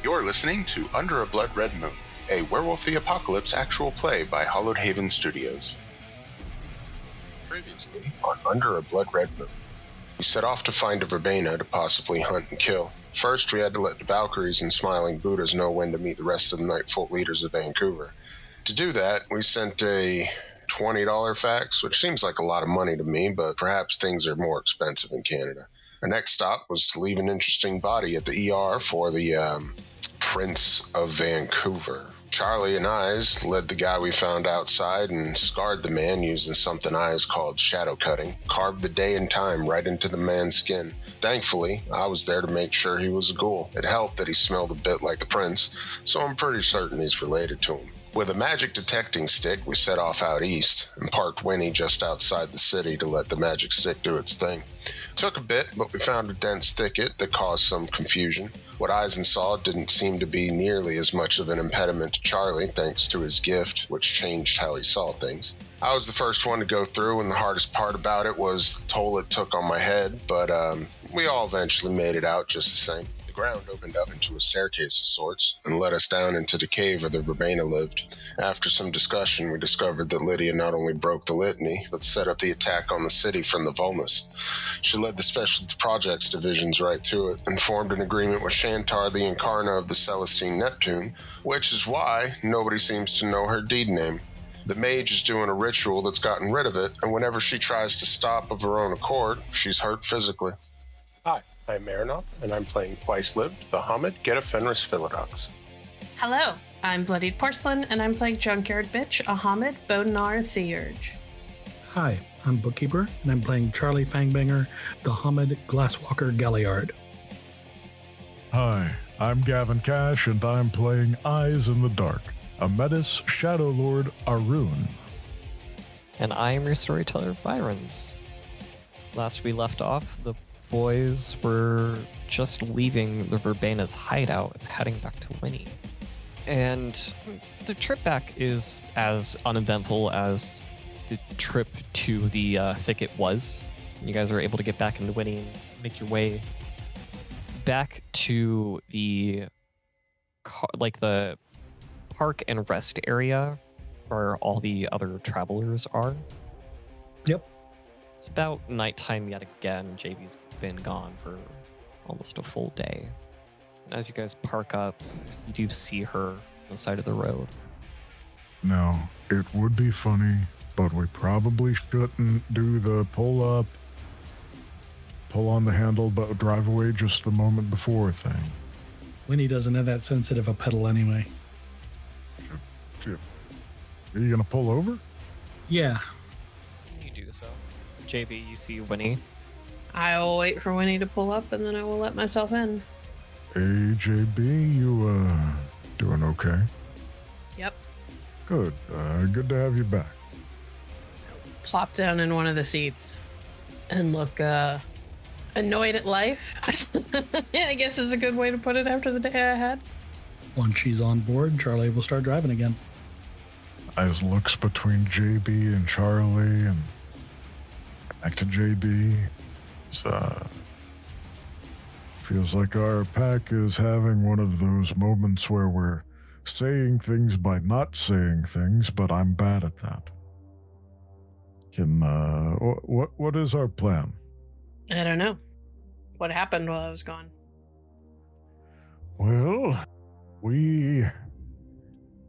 You're listening to Under a Blood Red Moon, a Werewolf the Apocalypse actual play by Hollowed Haven Studios. Previously on Under a Blood Red Moon, we set off to find a verbena to possibly hunt and kill. First, we had to let the Valkyries and Smiling Buddhas know when to meet the rest of the Nightfoot leaders of Vancouver. To do that, we sent a $20 fax, which seems like a lot of money to me, but perhaps things are more expensive in Canada. Our next stop was to leave an interesting body at the ER for the Prince of Vancouver. Charlie and Eyes led the guy we found outside and scarred the man using something Eyes called shadow cutting, carved the day and time right into the man's skin. Thankfully, I was there to make sure he was a ghoul. It helped that he smelled a bit like the prince, so I'm pretty certain he's related to him. With a magic detecting stick, we set off out east and parked Winnie just outside the city to let the magic stick do its thing. Took a bit, but we found a dense thicket that caused some confusion. What Eisen saw didn't seem to be nearly as much of an impediment to Charlie, thanks to his gift, which changed how he saw things. I was the first one to go through, and the hardest part about it was the toll it took on my head, but we all eventually made it out just the same. The ground opened up into a staircase of sorts and led us down into the cave where the verbena lived. After some discussion, we discovered that Lydia not only broke the litany, but set up the attack on the city from the Volmus. She led the Special Projects divisions right to it and formed an agreement with Shantar, the Incarna of the Celestine Neptune, which is why nobody seems to know her deed name. The mage is doing a ritual that's gotten rid of it, and whenever she tries to stop of her own accord, she's hurt physically. Hi, I'm Marinoff, and I'm playing Twice-Lived, the Hamid Getafenris Philodox. Hello, I'm Bloodied Porcelain, and I'm playing Junkyard Bitch, a Hamid Bodnar Theurge. Hi, I'm Bookkeeper, and I'm playing Charlie Fangbanger, the Hamid Glasswalker Galliard. Hi, I'm Gavin Cash, and I'm playing Eyes in the Dark, a Metis Shadow Lord Arun. And I am your storyteller, Byrons. Last we left off, the boys were just leaving the Verbena's hideout and heading back to Winnie. And the trip back is as uneventful as the trip to the thicket was. You guys are able to get back into Winnie and make your way back to the the park and rest area where all the other travelers are. Yep. It's about nighttime yet again. JB's been gone for almost a full day. As you guys park up, you do see her on the side of the road. Now, it would be funny, but we probably shouldn't do the pull on the handle, but drive away just the moment before thing. Winnie doesn't have that sensitive a pedal anyway. Are you gonna pull over? Yeah. You do so. JB, you see Winnie. I will wait for Winnie to pull up, and then I will let myself in. Hey, JB, you, doing okay? Yep. Good. Good to have you back. Plop down in one of the seats and look annoyed at life. I guess is a good way to put it after the day I had. Once she's on board, Charlie will start driving again. Eyes looks between JB and Charlie and back to JB. Feels like our pack is having one of those moments where we're saying things by not saying things, but I'm bad at that. What is our plan? I don't know. What happened while I was gone? Well,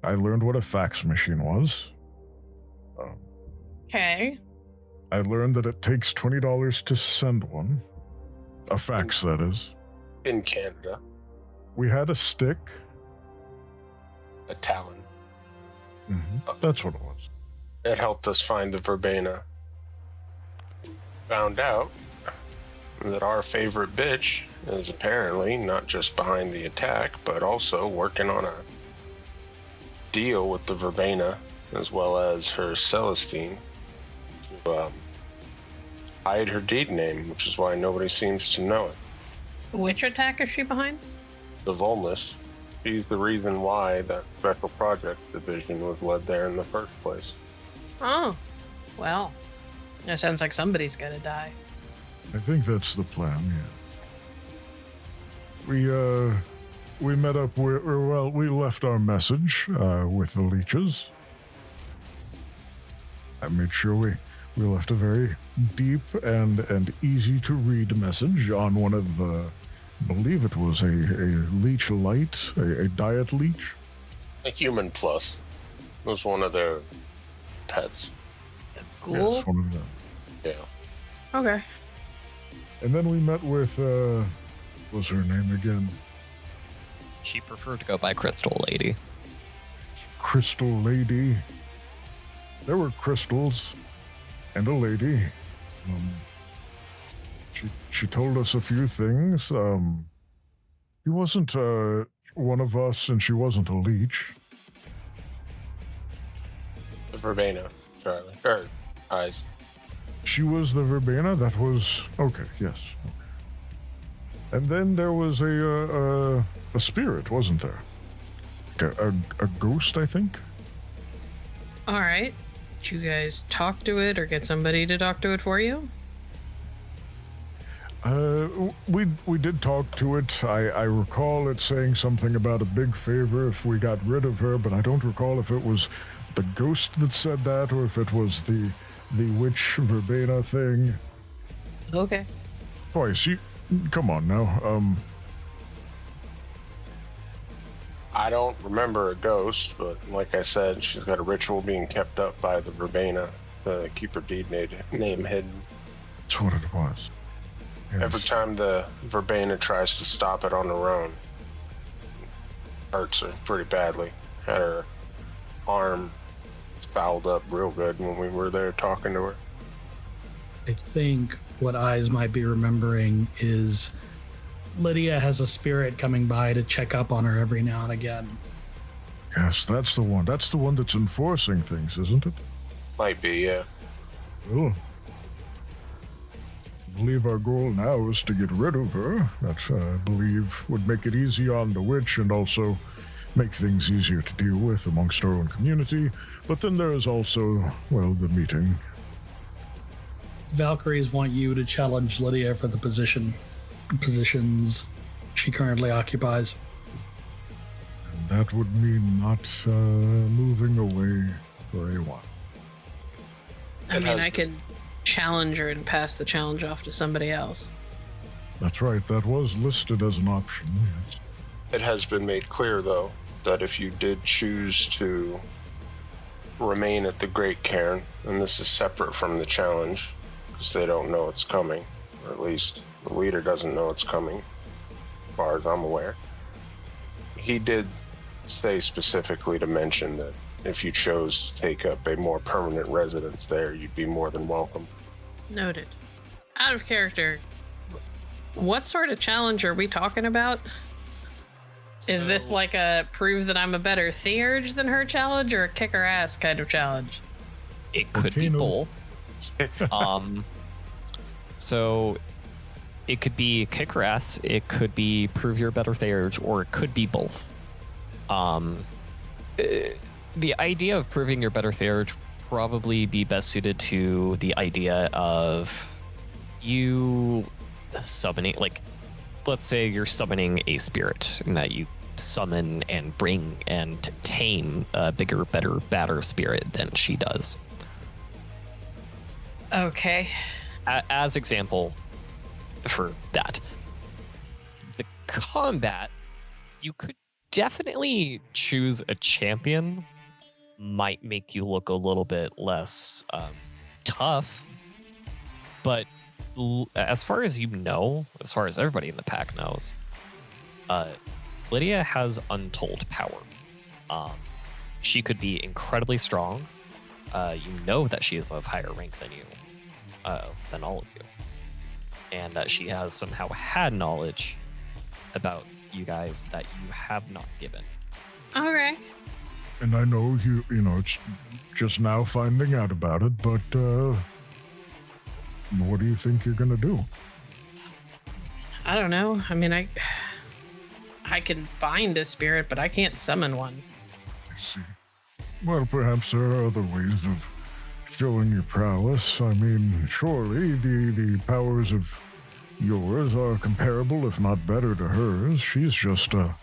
I learned what a fax machine was. Okay. I learned that it takes $20 to send one. A fax, that is. In Canada. We had a stick. A talon. That's what it was. It helped us find the verbena. Found out that our favorite bitch is apparently not just behind the attack, but also working on a deal with the verbena, as well as her Celestine, to hide her deed name, which is why nobody seems to know it. Which attack is she behind? The Volmus. She's the reason why that Special Projects division was led there in the first place. Oh, well, it sounds like somebody's gonna die. I think that's the plan, yeah. we met up with, we left our message with the leeches. I made sure we left a very deep and easy to read message on one of the, I believe it was a leech light, a diet leech. A human plus. It was one of their pets. Cool. Yes, one of them. Yeah. Okay. And then we met with, what's her name again? She preferred to go by Crystal Lady. Crystal Lady. There were crystals and a lady. She told us a few things. She wasn't one of us, and she wasn't a leech. The verbena, Charlie. Or eyes. She was the verbena. That was okay. Yes. Okay. And then there was a spirit, wasn't there? A ghost, I think. All right. Did you guys talk to it or get somebody to talk to it for you? We did talk to it. I recall it saying something about a big favor if we got rid of her, but I don't recall if it was the ghost that said that or if it was the witch verbena thing. Okay. Twice. Come on now. I don't remember a ghost, but like I said, she's got a ritual being kept up by the verbena to keep her deed name hidden. That's what it was. Yes. Every time the verbena tries to stop it on her own, hurts her pretty badly. Had her arm fouled up real good when we were there talking to her. I think what Eyes might be remembering is Lydia has a spirit coming by to check up on her every now and again. Yes, that's the one. That's the one that's enforcing things, isn't it? Might be, yeah. Well, I believe our goal now is to get rid of her. That, I believe, would make it easy on the witch and also make things easier to deal with amongst our own community. But then there is also, well, the meeting. Valkyries want you to challenge Lydia for the positions she currently occupies. And that would mean not moving away for a while. I mean, I could challenge her and pass the challenge off to somebody else. That's right, that was listed as an option, yes. It has been made clear, though, that if you did choose to remain at the Great Cairn, and this is separate from the challenge, because they don't know it's coming, or at least the leader doesn't know it's coming, as far as I'm aware. He did say specifically to mention that if you chose to take up a more permanent residence there, you'd be more than welcome. Noted. Out of character, what sort of challenge are we talking about? Is this like a prove that I'm a better theurge than her challenge, or a kick her ass kind of challenge? It could be both. So it could be kick her ass, it could be prove you're a better theurge, or it could be both. The idea of proving you're better theurge probably be best suited to the idea of you summoning, like, let's say you're summoning a spirit and that you summon and bring and tame a bigger, better, badder spirit than she does. Okay. As example for that, the combat, you could definitely choose a champion. Might make you look a little bit less tough, but as far as you know, as far as everybody in the pack knows, Lydia has untold power. She could be incredibly strong. You know that she is of higher rank than you, than all of you, and that she has somehow had knowledge about you guys that you have not given. Okay. And I know you know, it's just now finding out about it, but what do you think you're gonna do? I don't know. I mean, I can find a spirit, but I can't summon one. I see. Well, perhaps there are other ways of showing your prowess. I mean, surely the powers of yours are comparable, if not better, to hers. She's just a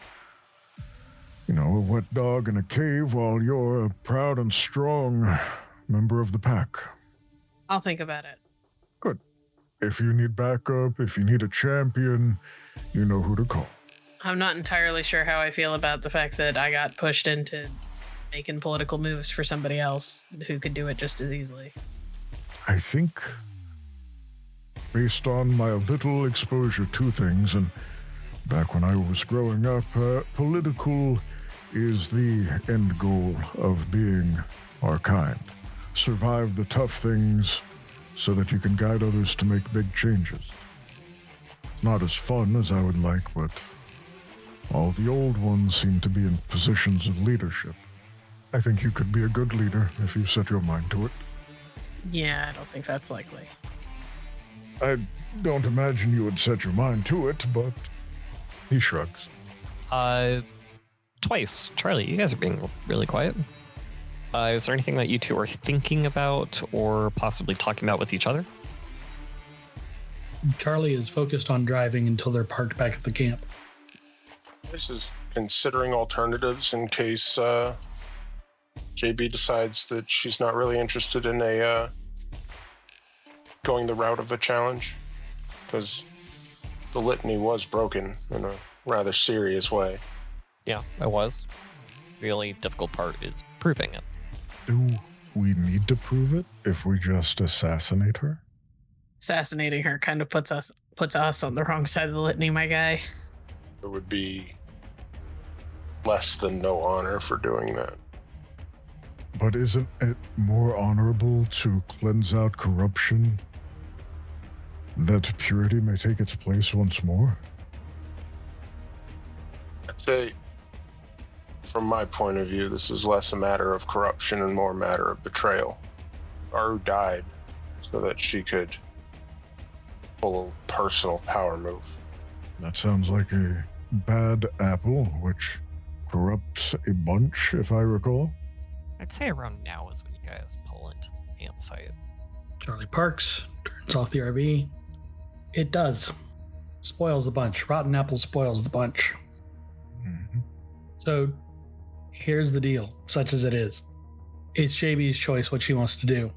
a wet dog in a cave while you're a proud and strong member of the pack. I'll think about it. Good. If you need backup, if you need a champion, you know who to call. I'm not entirely sure how I feel about the fact that I got pushed into making political moves for somebody else who could do it just as easily. I think, based on my little exposure to things, and back when I was growing up, political is the end goal of being our kind. Survive the tough things so that you can guide others to make big changes. It's not as fun as I would like, but all the old ones seem to be in positions of leadership. I think you could be a good leader if you set your mind to it. Yeah, I don't think that's likely. I don't imagine you would set your mind to it, but he shrugs. Twice. Charlie, you guys are being really quiet. Is there anything that you two are thinking about or possibly talking about with each other? Charlie is focused on driving until they're parked back at the camp. This is considering alternatives in case JB decides that she's not really interested in going the route of a challenge, because the litany was broken in a rather serious way. Yeah, it was. The only difficult part is proving it. Do we need to prove it if we just assassinate her? Assassinating her kind of puts us on the wrong side of the litany, my guy. There would be less than no honor for doing that. But isn't it more honorable to cleanse out corruption, that purity may take its place once more? I'd say, from my point of view, this is less a matter of corruption and more a matter of betrayal. Aru died so that she could pull a personal power move. That sounds like a bad apple, which corrupts a bunch, if I recall. I'd say around now is when you guys pull into the campsite. Charlie parks, turns off the RV. It does. Spoils the bunch. Rotten apple spoils the bunch. Mm-hmm. So here's the deal, such as it is. It's JB's choice what she wants to do.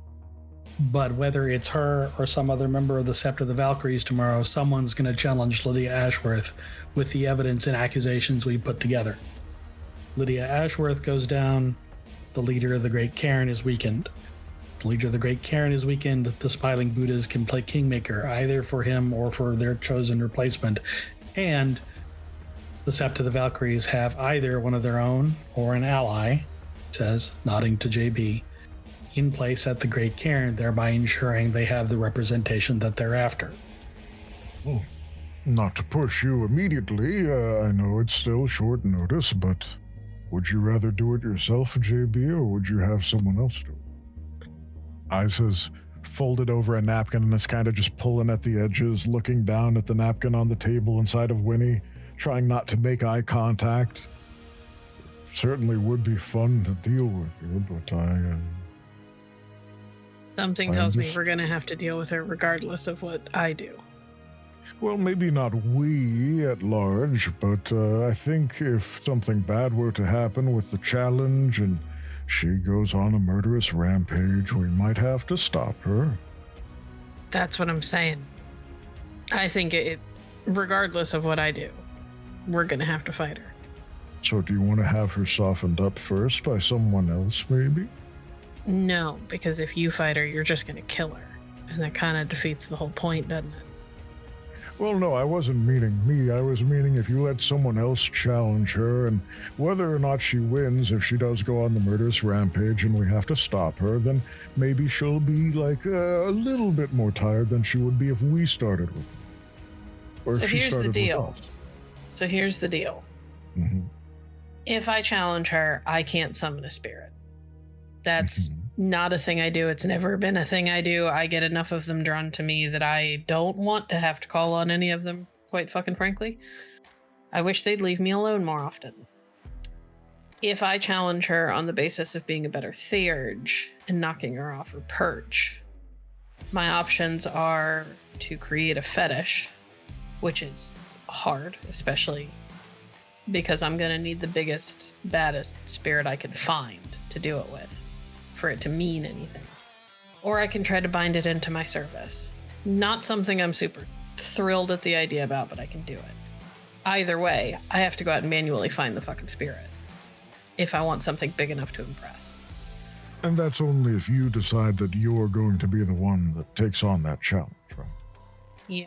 But whether it's her or some other member of the Sept of the Valkyries tomorrow, someone's going to challenge Lydia Ashworth with the evidence and accusations we put together. Lydia Ashworth goes down, the leader of the Great Cairn is weakened. The leader of the Great Cairn is weakened, the Smiling Buddhas can play Kingmaker, either for him or for their chosen replacement. And the Sept of the Valkyries have either one of their own or an ally, says, nodding to JB, in place at the Great Cairn, thereby ensuring they have the representation that they're after. Well, not to push you immediately, I know it's still short notice, but would you rather do it yourself, JB, or would you have someone else do it? Eyes has folded over a napkin and is kind of just pulling at the edges, looking down at the napkin on the table inside of Winnie, trying not to make eye contact. Certainly would be fun to deal with you, but Something tells me we're going to have to deal with her regardless of what I do. Well, maybe not we at large, but I think if something bad were to happen with the challenge and she goes on a murderous rampage, we might have to stop her. That's what I'm saying. I think it, regardless of what I do, we're going to have to fight her. So do you want to have her softened up first by someone else, maybe? No, because if you fight her, you're just going to kill her. And that kind of defeats the whole point, doesn't it? Well, no, I wasn't meaning me. I was meaning if you let someone else challenge her, and whether or not she wins, if she does go on the murderous rampage and we have to stop her, then maybe she'll be like a little bit more tired than she would be if we started with her. Or So if she here's the started deal. with us. So here's the deal. Mm-hmm. If I challenge her, I can't summon a spirit. That's not a thing I do. It's never been a thing I do. I get enough of them drawn to me that I don't want to have to call on any of them, quite fucking frankly. I wish they'd leave me alone more often. If I challenge her on the basis of being a better theurge and knocking her off her perch, my options are to create a fetish, which is hard, especially because I'm going to need the biggest, baddest spirit I can find to do it with for it to mean anything. Or I can try to bind it into my service. Not something I'm super thrilled at the idea about, but I can do it. Either way, I have to go out and manually find the fucking spirit if I want something big enough to impress. And that's only if you decide that you're going to be the one that takes on that challenge, right? Yeah.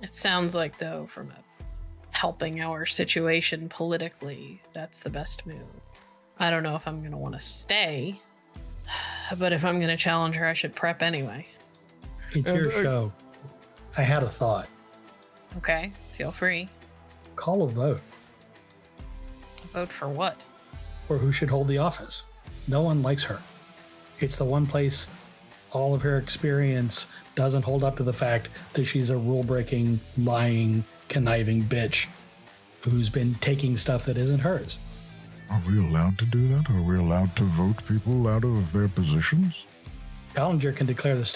It sounds like, though, from helping our situation politically, that's the best move. I don't know if I'm going to want to stay, but if I'm going to challenge her, I should prep anyway. It's your show. I had a thought. Okay, feel free. Call a vote. Vote for what? For who should hold the office. No one likes her. It's the one place all of her experience doesn't hold up to the fact that she's a rule-breaking, lying, conniving bitch who's been taking stuff that isn't hers. Are we allowed to do that? Are we allowed to vote people out of their positions? Challenger can declare the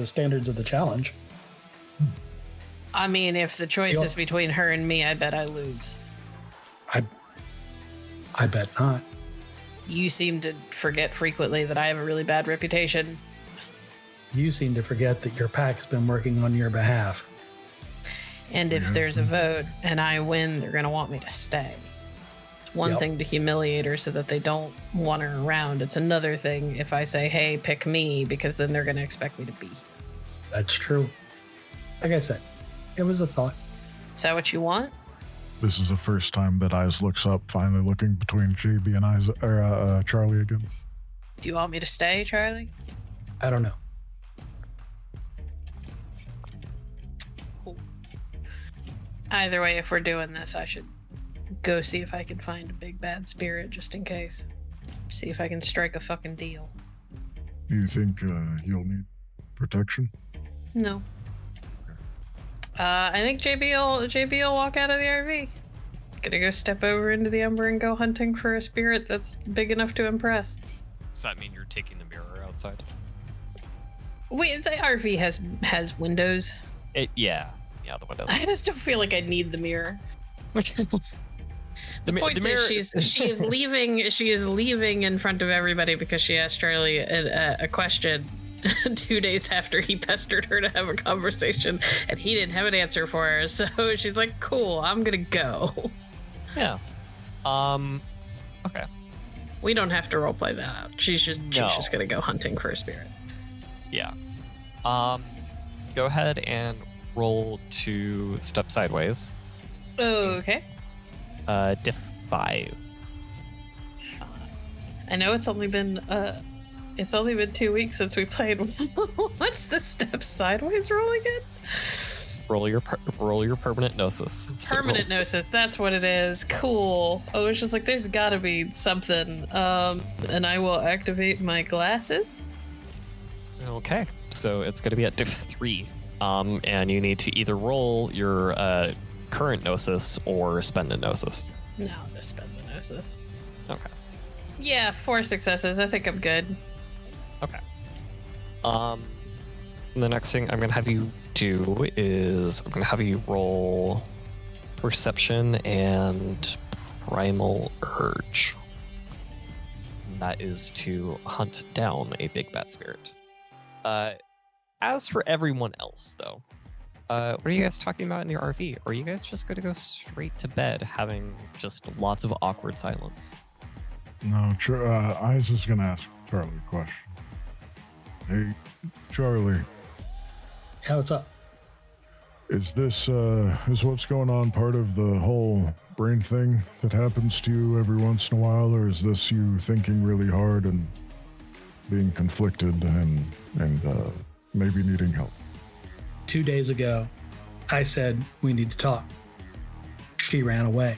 standards of the challenge. I mean, if the choice is between her and me, I bet I lose. I bet not. You seem to forget frequently that I have a really bad reputation. You seem to forget that your pack's been working on your behalf. And if there's a vote and I win, they're going to want me to stay. It's one thing to humiliate her so that they don't want her around. It's another thing if I say, hey, pick me, because then they're going to expect me to be. That's true. Like I said, it was a thought. Is that what you want? This is the first time that Eyes looks up, finally looking between JB and Charlie again. Do you want me to stay, Charlie? I don't know. Cool. Either way, if we're doing this, I should go see if I can find a big bad spirit just in case. See if I can strike a fucking deal. Do you think you'll need protection? No. I think JB will walk out of the RV. Gonna go step over into the Ember and go hunting for a spirit that's big enough to impress. Does that mean you're taking the mirror outside? Wait, the RV has windows. Yeah, the windows. I just don't feel like I need the mirror. The point mirror... is, she is leaving. She is leaving in front of everybody because she asked Charlie a question 2 days after he pestered her to have a conversation, and he didn't have an answer for her. So she's like, "Cool, I'm gonna go." Yeah. Okay. We don't have to roleplay that out. She's just gonna go hunting for a spirit. Yeah. Go ahead and roll to step sideways. Okay. Diff 5. I know it's only been 2 weeks since we played. What's the step sideways roll again? Roll your permanent gnosis. Permanent gnosis, that's what it is. Cool. Oh, it's just like there's gotta be something. And I will activate my glasses. Okay, so it's gonna be at diff 3. And you need to either roll your current gnosis or spend a gnosis. No, just spend the gnosis. Okay. Yeah, 4 successes. I think I'm good. Okay. The next thing I'm gonna have you do is I'm gonna have you roll perception and primal urge. And that is to hunt down a big bad spirit. As for everyone else, though, what are you guys talking about in the RV? Or are you guys just going to go straight to bed, having just lots of awkward silence? No, Eyes is going to ask Charlie a question. Hey, Charlie. Yeah, what's up? Is this, is what's going on part of the whole brain thing that happens to you every once in a while, or is this you thinking really hard and being conflicted and maybe needing help? 2 days ago, I said, we need to talk. She ran away.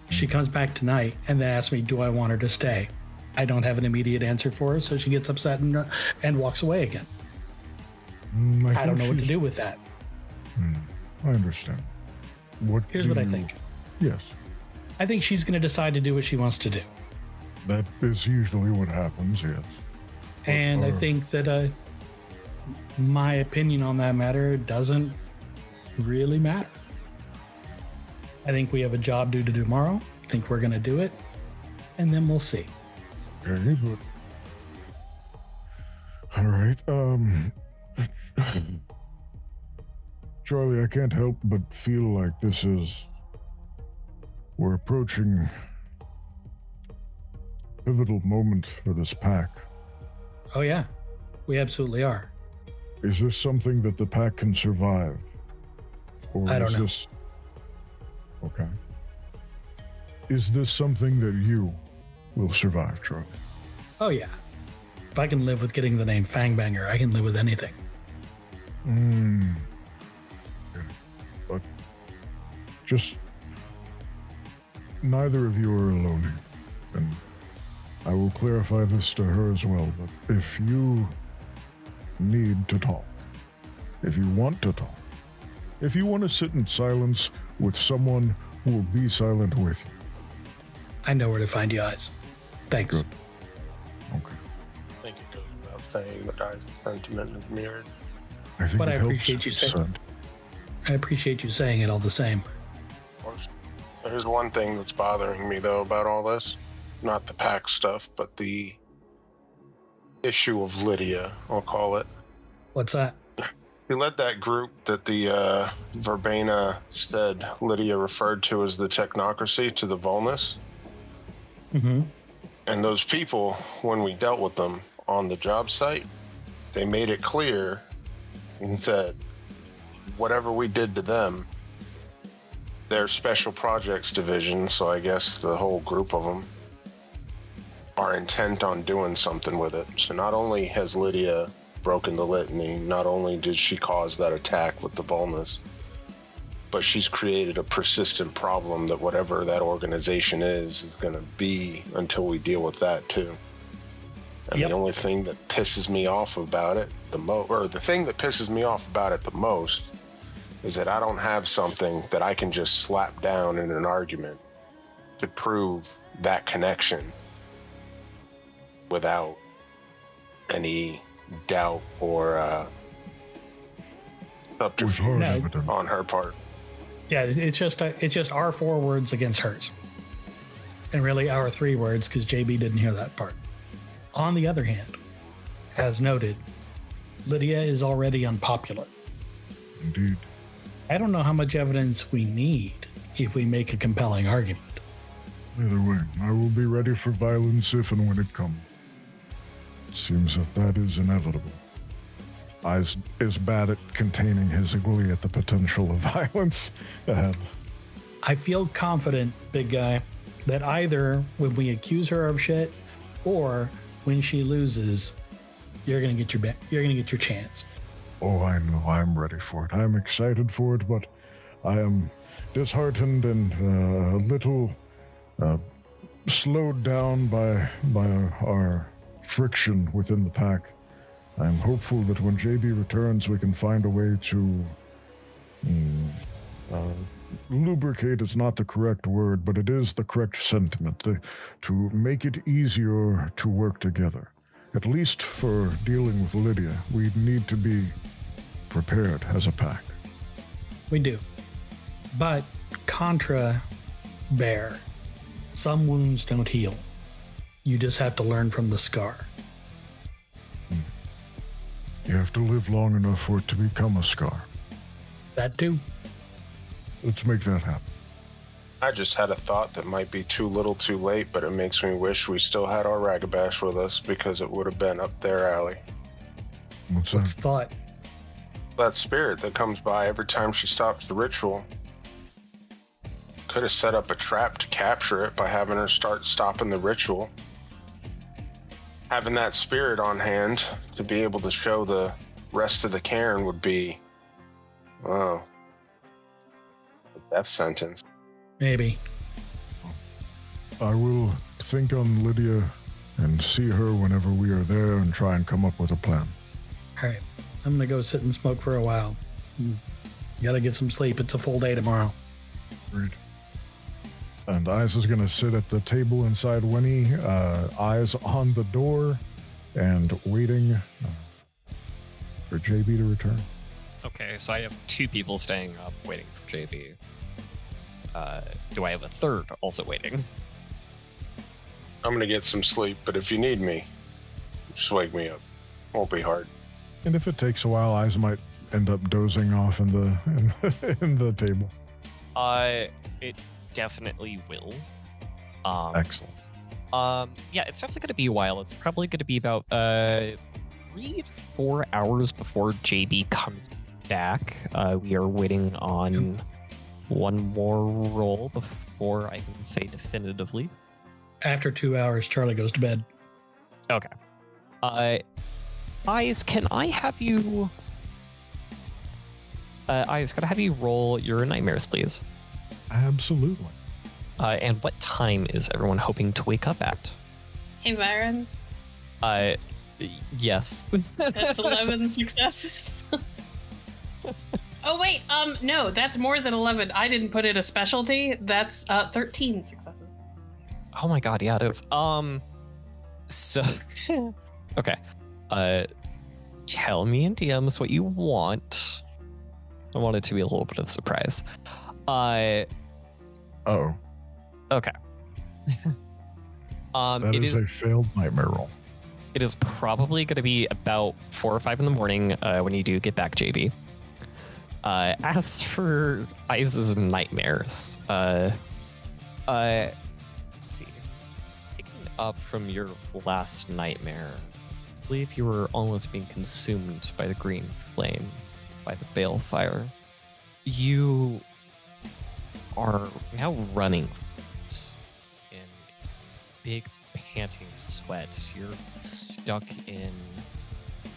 She comes back tonight and then asks me, do I want her to stay? I don't have an immediate answer for her, so she gets upset and walks away again. I don't know what to do with that. I understand. Here's what I think. Yes. I think she's going to decide to do what she wants to do. That is usually what happens, yes. And I think that my opinion on that matter doesn't really matter. I think we have a job due to do tomorrow. I think we're going to do it. And then we'll see. Okay, but... All right, Charlie, I can't help but feel like we're approaching a pivotal moment for this pack. Oh, yeah. We absolutely are. Is this something that the pack can survive? Or I don't know. Okay. Is this something that you will survive, Charlie? Oh, yeah. If I can live with getting the name Fangbanger, I can live with anything. Okay. But just neither of you are alone here. And I will clarify this to her as well, but if you need to talk, if you want to talk, if you want to sit in silence with someone who will be silent with you. I know where to find you, Eyes. Thanks. Good. Okay. I think it goes without saying that Eyes' sentiment is mirrored. I think But it I helps appreciate you if saying- said. I appreciate you saying it all the same. Of course. There's one thing that's bothering me, though, about all this. Not the pack stuff, but the issue of Lydia, I'll call it. What's that? He led that group that the Verbena said Lydia referred to as the technocracy to the Volnus. Mm-hmm. And those people, when we dealt with them on the job site, they made it clear that whatever we did to them, their special projects division, so I guess the whole group of them, are intent on doing something with it. So not only has Lydia broken the litany, not only did she cause that attack with the Volnus, but she's created a persistent problem that whatever that organization is going to be until we deal with that too. And Yep. the only thing that pisses me off about it the thing that pisses me off about it the most is that I don't have something that I can just slap down in an argument to prove that connection without any doubt or subterfuge hard No. evidence. on her part. Yeah, it's just our 4 words against hers. And really our 3 words, because JB didn't hear that part. On the other hand, as noted, Lydia is already unpopular. Indeed. I don't know how much evidence we need if we make a compelling argument. Either way, I will be ready for violence if and when it comes. It seems that is inevitable. Eyes is bad at containing his glee at the potential of violence ahead. I feel confident, big guy, that either when we accuse her of shit or when she loses, you're gonna get your chance. Oh, I know. I'm ready for it. I'm excited for it, but I am disheartened and a little slowed down by our friction within the pack. I'm hopeful that when JB returns, we can find a way to lubricate is not the correct word, but it is the correct sentiment, to make it easier to work together. At least for dealing with Lydia, we need to be prepared as a pack. We do. But contra bear, some wounds don't heal. You just have to learn from the scar. You have to live long enough for it to become a scar. That too. Let's make that happen. I just had a thought that might be too little too late, but it makes me wish we still had our Ragabash with us because it would have been up their alley. What's What's that? thought? That spirit that comes by every time she stops the ritual. Could have set up a trap to capture it by having her start stopping the ritual. Having that spirit on hand to be able to show the rest of the Cairn would be, oh, a death sentence. Maybe. I will think on Lydia and see her whenever we are there and try and come up with a plan. All right. I'm going to go sit and smoke for a while. Got to get some sleep. It's a full day tomorrow. Great. And Eyes is going to sit at the table inside Winnie, eyes on the door, and waiting for JB to return. Okay, so I have 2 people staying up waiting for JB. do I have a third also waiting? I'm gonna get some sleep, but if you need me, just wake me up. Won't be hard. And if it takes a while, Eyes might end up dozing off in the table. It definitely will. Excellent. Yeah, it's definitely going to be a while. It's probably going to be about 3 to 4 hours before JB comes back. We are waiting on one more roll before I can say definitively. After 2 hours, Charlie goes to bed. Okay. Eyes, can I have you... Eyes, could I have you roll your nightmares, please? Absolutely. And what time is everyone hoping to wake up at? Hey, Virons. Yes. That's 11 successes. Oh, wait. No, that's more than 11. I didn't put it a specialty. That's 13 successes. Oh my god, yeah, it is. So... Okay. Tell me in DMs what you want. I want it to be a little bit of surprise. Oh. Okay. That is a failed nightmare roll. It is probably going to be about 4 or 5 in the morning when you do get back, JB. As for Eyes' nightmares, let's see. Picking up from your last nightmare, I believe you were almost being consumed by the green flame, by the balefire. You are now running in big panting sweat. You're stuck in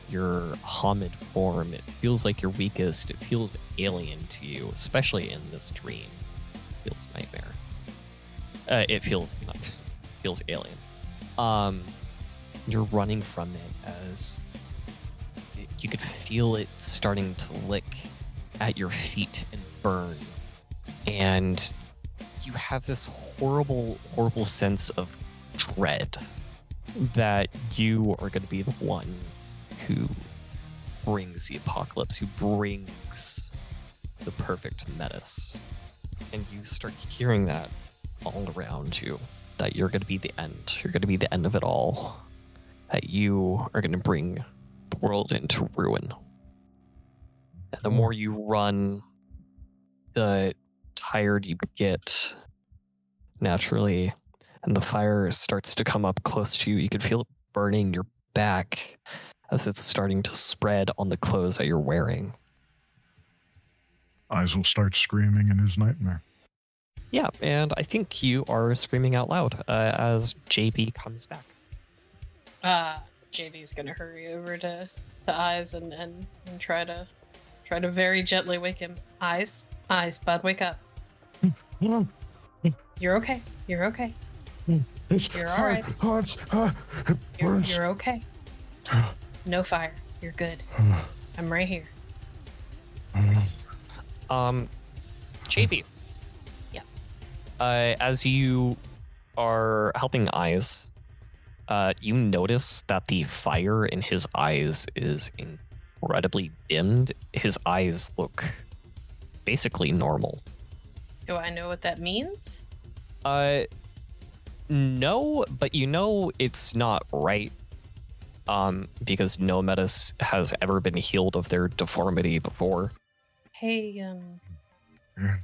your Hamid form. It feels like you're weakest. It feels alien to you, especially in this dream. It feels nightmare. It feels alien. You're running from it as you could feel it starting to lick at your feet and burn. And you have this horrible, horrible sense of dread that you are going to be the one who brings the apocalypse, who brings the perfect menace. And you start hearing that all around you, that you're going to be the end. You're going to be the end of it all. That you are going to bring the world into ruin. And the more you run, the tired you get naturally, and the fire starts to come up close to you. You can feel it burning your back as it's starting to spread on the clothes that you're wearing. Eyes will start screaming in his nightmare. Yeah, and I think you are screaming out loud as JB comes back. JB's gonna hurry over to Eyes and try to very gently wake him. Eyes, bud, wake up. You're okay. You're okay. You're all right. You're okay. No fire. You're good. I'm right here. JB. Yeah. As you are helping Eyes, you notice that the fire in his eyes is incredibly dimmed. His eyes look basically normal. Do I know what that means? No, but you know it's not right. Because no metis has ever been healed of their deformity before. Hey, Yeah.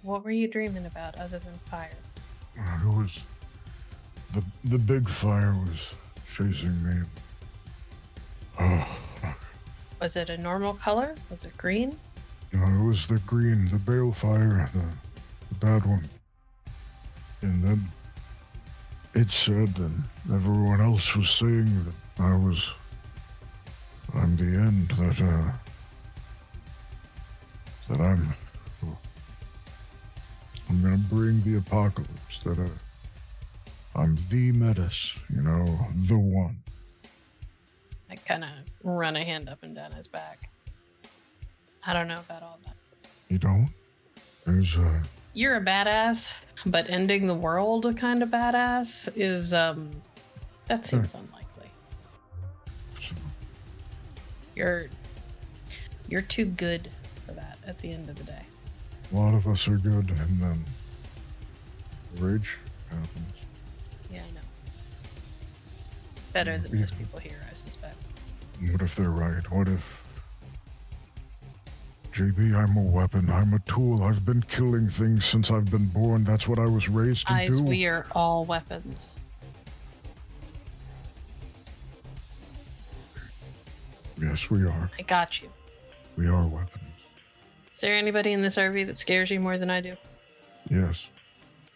what were you dreaming about other than fire? It was the big fire was chasing me. Was it a normal color? Was it green? No, it was the green, the balefire, the bad one. And then it said, and everyone else was saying that I'm the end, that I'm gonna bring the apocalypse, that I'm the menace, the one. I kind of run a hand up and down his back. I don't know about all that. You don't? There's You're a badass, but ending the world kind of badass is, that seems unlikely. You're too good for that at the end of the day. A lot of us are good, and then rage happens. Yeah, I know. Better than most people here, I suspect. What if they're right? What if... JB, I'm a weapon. I'm a tool. I've been killing things since I've been born. That's what I was raised to do. We are all weapons. Yes, we are. I got you. We are weapons. Is there anybody in this RV that scares you more than I do? Yes.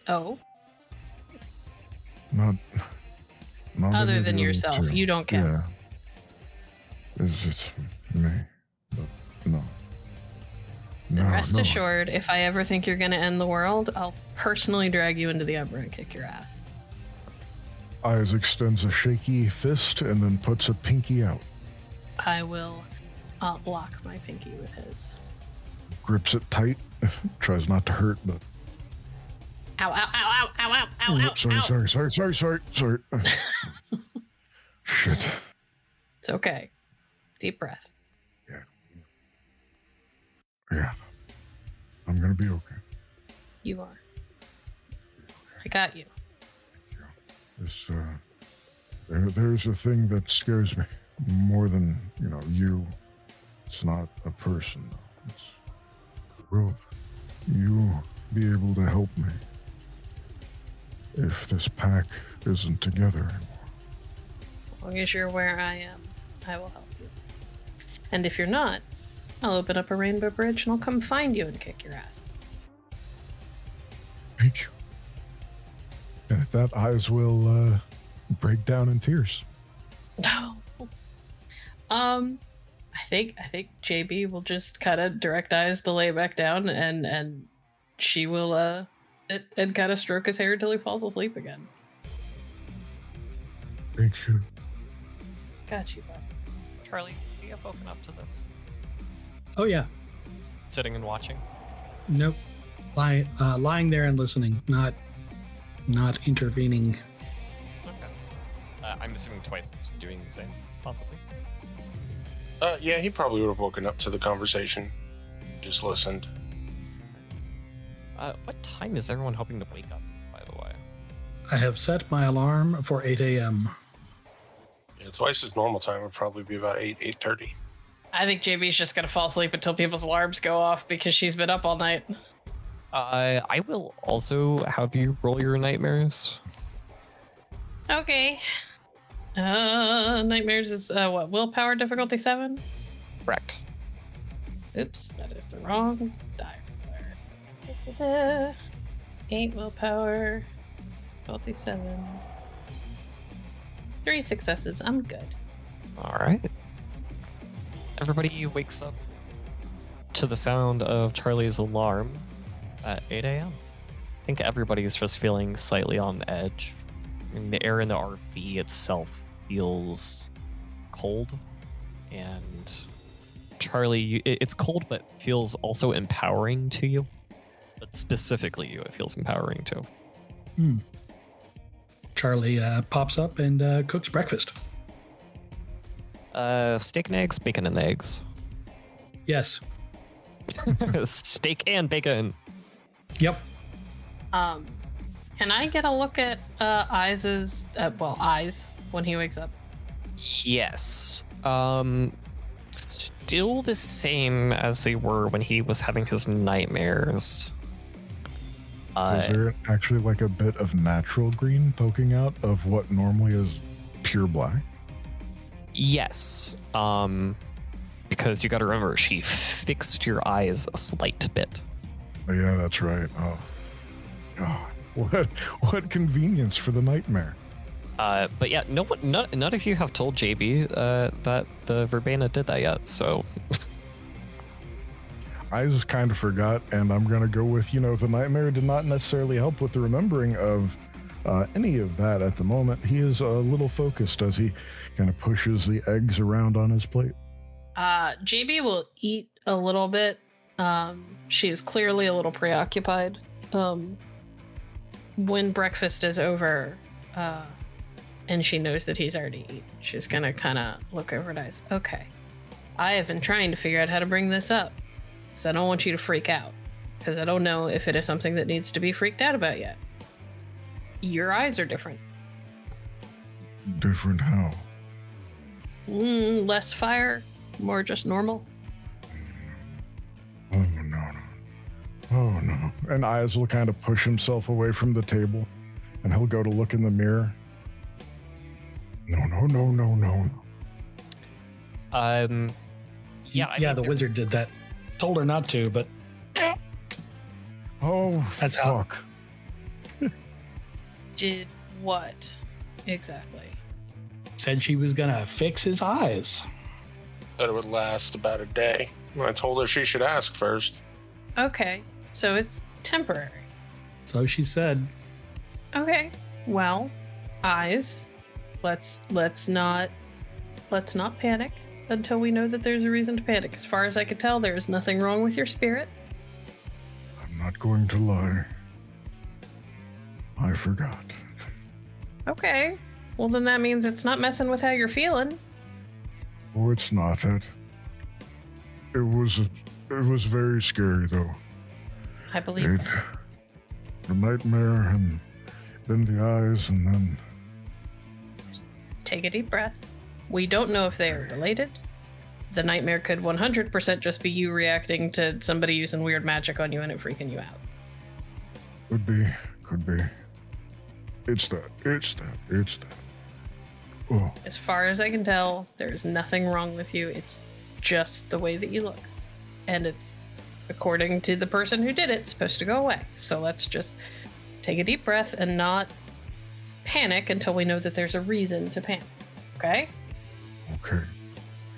Oh? Not Other any of than the other yourself, two. you don't count. Yeah. It's me. But no. And No, rest no. assured, if I ever think you're going to end the world, I'll personally drag you into the Umbra and kick your ass. Eyes extends a shaky fist and then puts a pinky out. I will block my pinky with his. Grips it tight. Tries not to hurt, but... Ow, ow, ow, ow, ow, ow, ow, ow, Sorry. Shit. It's okay. Deep breath. Yeah. I'm gonna be okay. You are. I got you. This, there's a thing that scares me more than, you. It's not a person, though. Will you be able to help me if this pack isn't together anymore? As long as you're where I am, I will help you. And if you're not, I'll open up a rainbow bridge and I'll come find you and kick your ass. Thank you. And at that, eyes will break down in tears. I think JB will just kind of direct eyes to lay back down, and she will and kind of stroke his hair until he falls asleep again. Thank you. Got you, bud. Charlie, do you have open up to this? Oh yeah. Sitting and watching? Nope. Lying there and listening, not intervening. Okay. I'm assuming Twice is doing the same, possibly. Yeah, he probably would have woken up to the conversation. Just listened. What time is everyone hoping to wake up, by the way? I have set my alarm for 8 a.m. Yeah, Twice's normal time would probably be about 8:30. I think JB's just gonna fall asleep until people's alarms go off because she's been up all night. I will also have you roll your nightmares. Okay. Nightmares is what? Willpower difficulty 7? Correct. Oops, that is the wrong die. 8 willpower, difficulty 7. 3 successes. I'm good. All right. Everybody wakes up to the sound of Charlie's alarm at 8 a.m. I think everybody's just feeling slightly on edge. I mean, the air in the RV itself feels cold, and Charlie, it's cold but feels also empowering to you. But specifically you, it feels empowering too. Charlie pops up and cooks breakfast. Steak and eggs, bacon and eggs. Yes. Steak and bacon. Yep. Can I get a look at eyes when he wakes up? Yes. Still the same as they were when he was having his nightmares. Is there actually like a bit of natural green poking out of what normally is pure black? Yes. Because you gotta remember, she fixed your eyes a slight bit. Oh, yeah, that's right. Oh, God. What convenience for the nightmare. But yeah, none of you have told JB that the verbena did that yet, so... I just kind of forgot, and I'm going to go with, the nightmare did not necessarily help with the remembering of any of that at the moment. He is a little focused as he kind of pushes the eggs around on his plate. JB will eat a little bit. She is clearly a little preoccupied. When breakfast is over, and she knows that he's already eaten, she's gonna kind of look over at eyes. Okay, I have been trying to figure out how to bring this up, because I don't want you to freak out. because I don't know if it is something that needs to be freaked out about yet. Your eyes are different. Different how? Less fire, more just normal. Oh, no. Oh, no. And Eyes will kind of push himself away from the table, and he'll go to look in the mirror. No. Yeah, The wizard did that. Told her not to, but Oh, That's fuck. Did what exactly? said she was gonna fix his eyes. That it would last about a day. I told her she should ask first. Okay, so it's temporary. So she said. Okay, well, eyes. Let's not panic until we know that there's a reason to panic. As far as I could tell, there is nothing wrong with your spirit. I'm not going to lie. I forgot. Okay, well then that means it's not messing with how you're feeling. Oh, it's not it. It was very scary though. I believe it. The nightmare and then the eyes and then Take a deep breath. We don't know if they are related. The nightmare could 100% just be you reacting to somebody using weird magic on you and it freaking you out. could be. It's that. Oh, As far as I can tell, there's nothing wrong with you. It's just the way that you look. And it's, according to the person who did it, supposed to go away. So let's just take a deep breath and not panic until we know that there's a reason to panic. Okay? okay.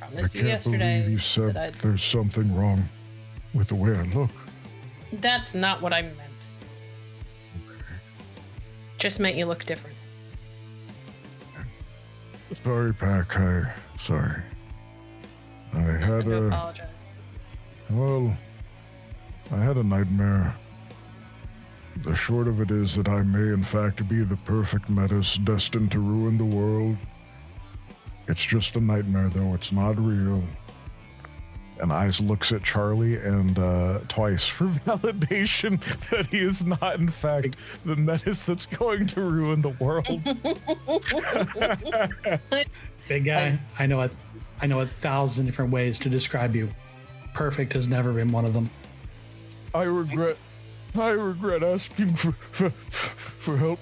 I Promised you can't yesterday believe you said that there's something wrong with the way I look. that's not what I meant. Just meant you look different. Sorry, Pack. Sorry. I I had do a apologize. nightmare. The short of it is that I may in fact be the perfect menace destined to ruin the world. It's just a nightmare though, it's not real. And Eyes looks at Charlie and twice for validation that he is not in fact the menace that's going to ruin the world. Big guy, I know 1,000 different ways to describe you. Perfect has never been one of them. I regret asking for help.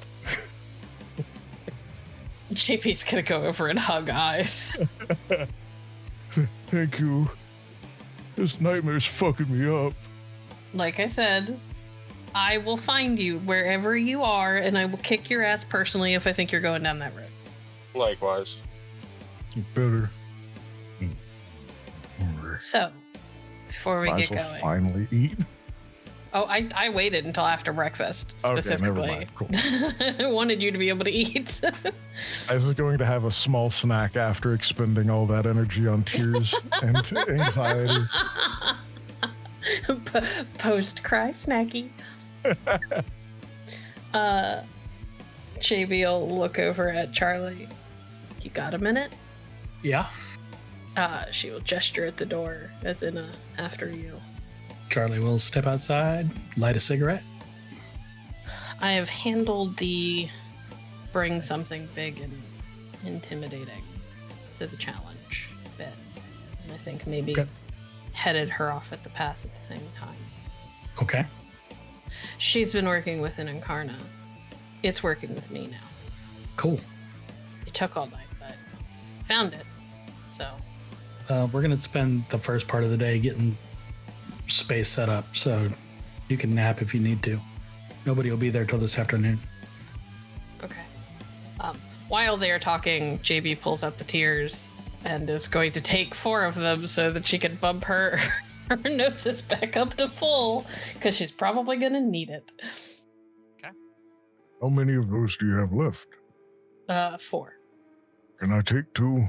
JP's gonna go over and hug Eyes. Thank you. This nightmare's fucking me up. Like I said, I will find you wherever you are, and I will kick your ass personally if I think you're going down that road. Likewise. You better. So, before we Might get as well going. finally eat. Oh, I waited until after breakfast, Okay, specifically. never mind. Cool. I wanted you to be able to eat. I was going to have a small snack after expending all that energy on tears and anxiety. Post-cry snacky. JB will look over at Charlie. You got a minute? Yeah. She will gesture at the door, as in after you. Charlie will step outside, light a cigarette. I have handled the bring something big and intimidating to the challenge bit. And I think maybe Okay. headed her off at the pass at the same time. Okay. She's been working with an Incarna. It's working with me now. Cool. It took all night, but found it. So, We're going to spend the first part of the day getting space set up, so you can nap if you need to. Nobody will be there till this afternoon. okay. While they're talking, JB pulls out the tears and is going to take 4 of them so that she can bump her gnosis back up to full, because she's probably going to need it. How many of those do you have left? 4. Can I take 2?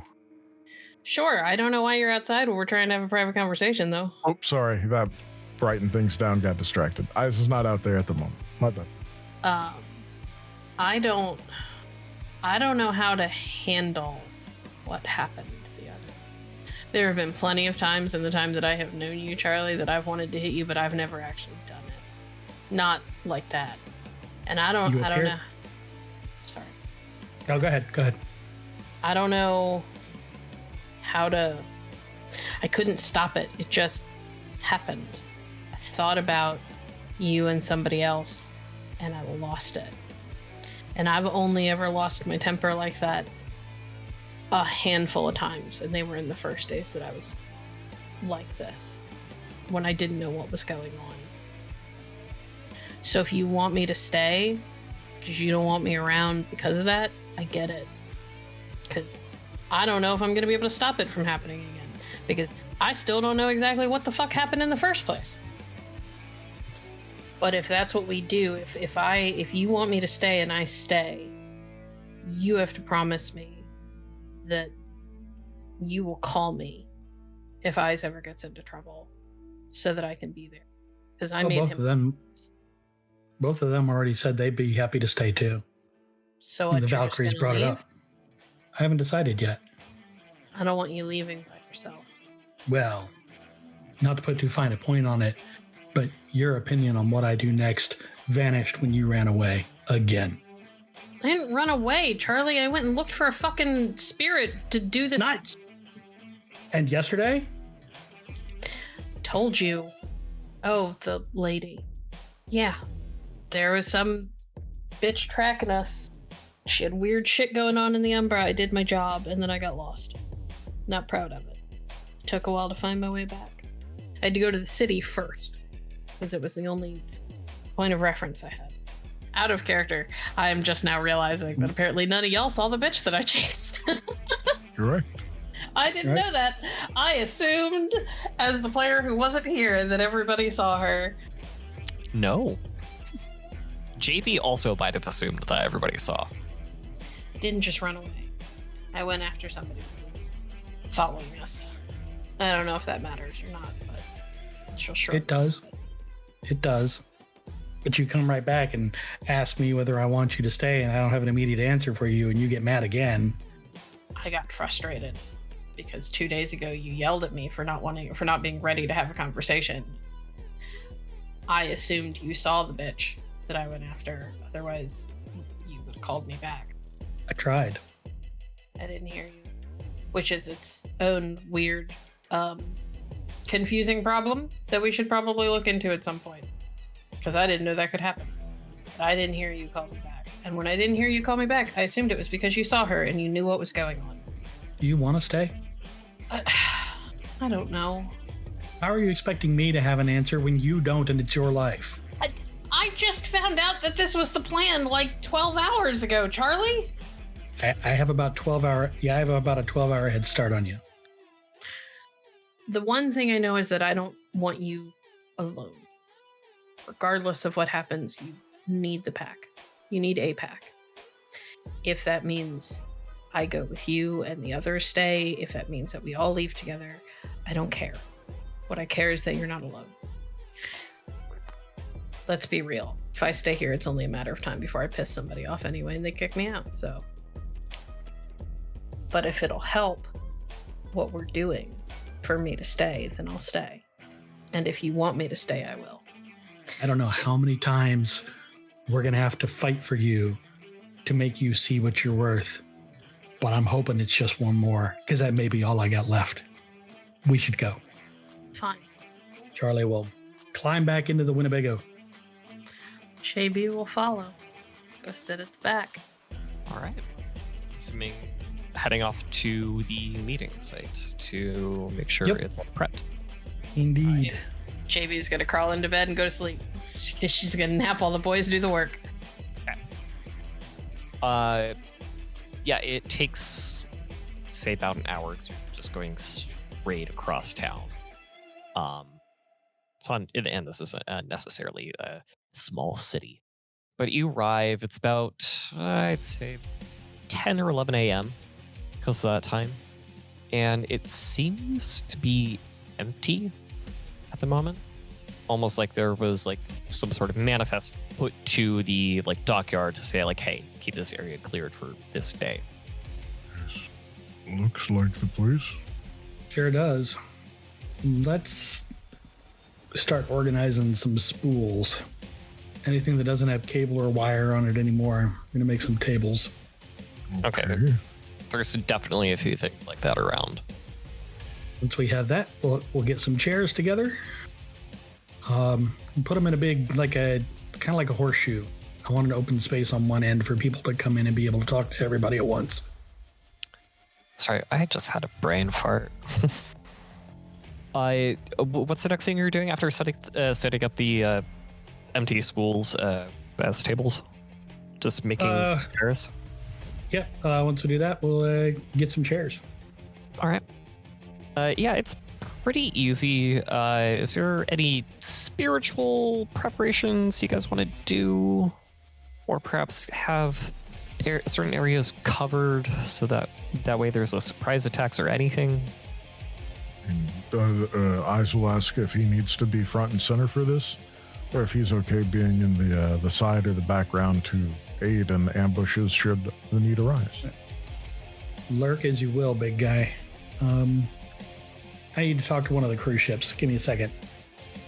Sure, I don't know why you're outside when we're trying to have a private conversation, though. Oh, sorry. That brightened things down, got distracted. Eyes is not out there at the moment. My bad. I don't know how to handle what happened the other day. There have been plenty of times in the time that I have known you, Charlie, that I've wanted to hit you, but I've never actually done it. not like that. And I don't know. Sorry. No, go ahead. I don't know how to. I couldn't stop it. It just happened. I thought about you and somebody else, and I lost it. And I've only ever lost my temper like that a handful of times, and they were in the first days that I was like this, when I didn't know what was going on. So if you want me to stay, because you don't want me around because of that, I get it. Because I don't know if I'm going to be able to stop it from happening again. Because I still don't know exactly what the fuck happened in the first place. But if that's what we do, if you want me to stay and I stay, you have to promise me that you will call me if Eyes ever gets into trouble, so that I can be there. Because I made him. Both of them already said they'd be happy to stay too. So the Valkyries brought it up. I haven't decided yet. I don't want you leaving by yourself. Well, not to put too fine a point on it, but your opinion on what I do next vanished when you ran away again. I didn't run away, Charlie. I went and looked for a fucking spirit to do this. And yesterday? Told you. Oh, the lady. Yeah. There was some bitch tracking us. She had weird shit going on in the Umbra. I did my job, and then I got lost. Not proud of it. Took a while to find my way back. I had to go to the city first, because it was the only point of reference I had. Out of character, I am just now realizing that apparently none of y'all saw the bitch that I chased. Correct. I didn't know that. I assumed, as the player who wasn't here, that everybody saw her. No. JB also might have assumed that everybody saw. I didn't just run away. I went after somebody who was following us. I don't know if that matters or not, but she'll sure. It does. It does. But you come right back and ask me whether I want you to stay, and I don't have an immediate answer for you, and you get mad again. I got frustrated because 2 days ago you yelled at me for not being ready to have a conversation. I assumed you saw the bitch that I went after. Otherwise, you would have called me back. I tried. I didn't hear you, which is its own weird, confusing problem that we should probably look into at some point. Because I didn't know that could happen. But I didn't hear you call me back. And when I didn't hear you call me back, I assumed it was because you saw her and you knew what was going on. Do you want to stay? I don't know. How are you expecting me to have an answer when you don't and it's your life? I just found out that this was the plan like 12 hours ago, Charlie. I have about 12-hour. Yeah, I have about a 12-hour head start on you. The one thing I know is that I don't want you alone. Regardless of what happens, you need the pack. You need a pack. If that means I go with you and the others stay, if that means that we all leave together, I don't care. What I care is that you're not alone. Let's be real. If I stay here, it's only a matter of time before I piss somebody off anyway and they kick me out, so. But if it'll help what we're doing for me to stay, then I'll stay. And if you want me to stay, I will. I don't know how many times we're going to have to fight for you to make you see what you're worth. But I'm hoping it's just one more, because that may be all I got left. We should go. Fine. Charlie will climb back into the Winnebago. Shaby will follow. Go sit at the back. All right. Assuming heading off to the meeting site to make sure it's all prepped. Indeed. Right. JB's gonna crawl into bed and go to sleep. She's gonna nap while the boys do the work. Okay. Yeah, it takes, say, about an hour because you're just going straight across town. And this isn't necessarily a small city, but you arrive. It's about, I'd say, 10 or 11 a.m. because of that time, and it seems to be empty at the moment. Almost like there was like some sort of manifest put to the like dockyard to say like, hey, keep this area cleared for this day. Yes. Looks like the place. Sure does. Let's start organizing some spools. Anything that doesn't have cable or wire on it anymore, I'm going to make some tables. Okay. There's definitely a few things like that around. Once we have that, we'll get some chairs together. And put them in a big, kind of like a horseshoe. I want an open space on one end for people to come in and be able to talk to everybody at once. Sorry, I just had a brain fart. What's the next thing you're doing after setting up the empty schools as tables? Just making chairs? Yep. Once we do that, we'll get some chairs. All right. Yeah, it's pretty easy. Is there any spiritual preparations you guys want to do? Or perhaps have certain areas covered so that way there's a surprise attacks or anything? Eyes will ask if he needs to be front and center for this, or if he's okay being in the side or the background to aid in ambushes should the need arise. Lurk as you will, big guy. I need to talk to one of the cruise ships. Give me a second.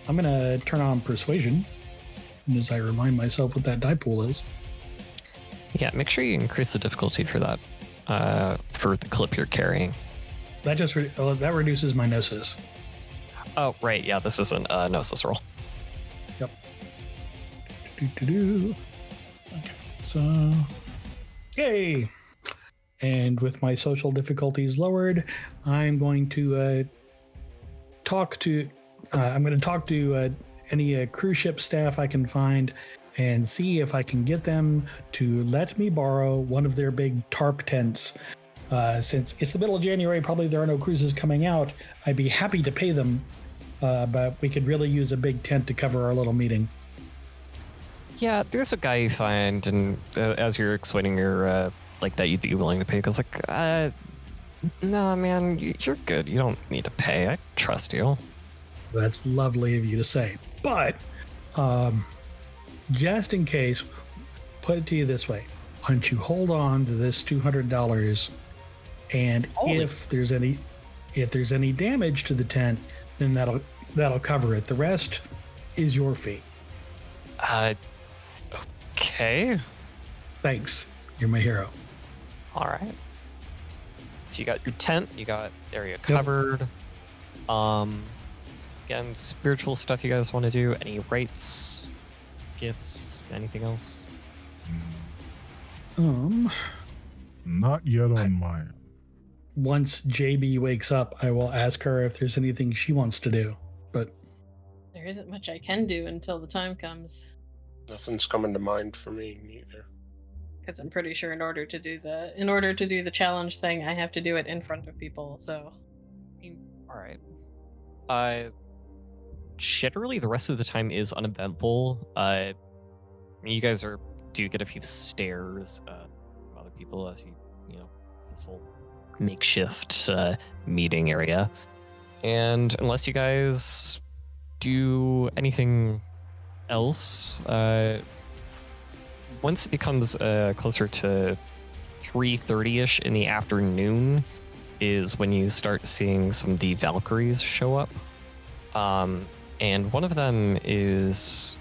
I'm going to turn on persuasion as I remind myself what that die pool is. Yeah, make sure you increase the difficulty for that, for the clip you're carrying. That just that reduces my gnosis. Oh, right. Yeah, this isn't a gnosis roll. Yep. Okay, so... Yay! And with my social difficulties lowered, I'm going to talk to any cruise ship staff I can find and see if I can get them to let me borrow one of their big tarp tents. Since it's the middle of January, probably there are no cruises coming out. I'd be happy to pay them, but we could really use a big tent to cover our little meeting. Yeah, there's a guy you find, and as you're explaining your that you'd be willing to pay, because no, man, you're good. You don't need to pay. I trust you. That's lovely of you to say. But just in case, put it to you this way. Why don't you hold on to this $200, and if there's any damage to the tent, then that'll cover it. The rest is your fee. Okay. Thanks. You're my hero. All right. So you got your tent, you got area covered. Yep. Again, spiritual stuff you guys want to do? Any rites, gifts, anything else? Not yet on mine. Once JB wakes up, I will ask her if there's anything she wants to do. But there isn't much I can do until the time comes. Nothing's coming to mind for me neither. Because I'm pretty sure in order to do the challenge thing, I have to do it in front of people. So, all right. Generally, the rest of the time is uneventful. You guys do get a few stares from other people as you know this whole makeshift meeting area, and unless you guys do anything else, once it becomes closer to 3:30ish in the afternoon is when you start seeing some of the Valkyries show up. And one of them is,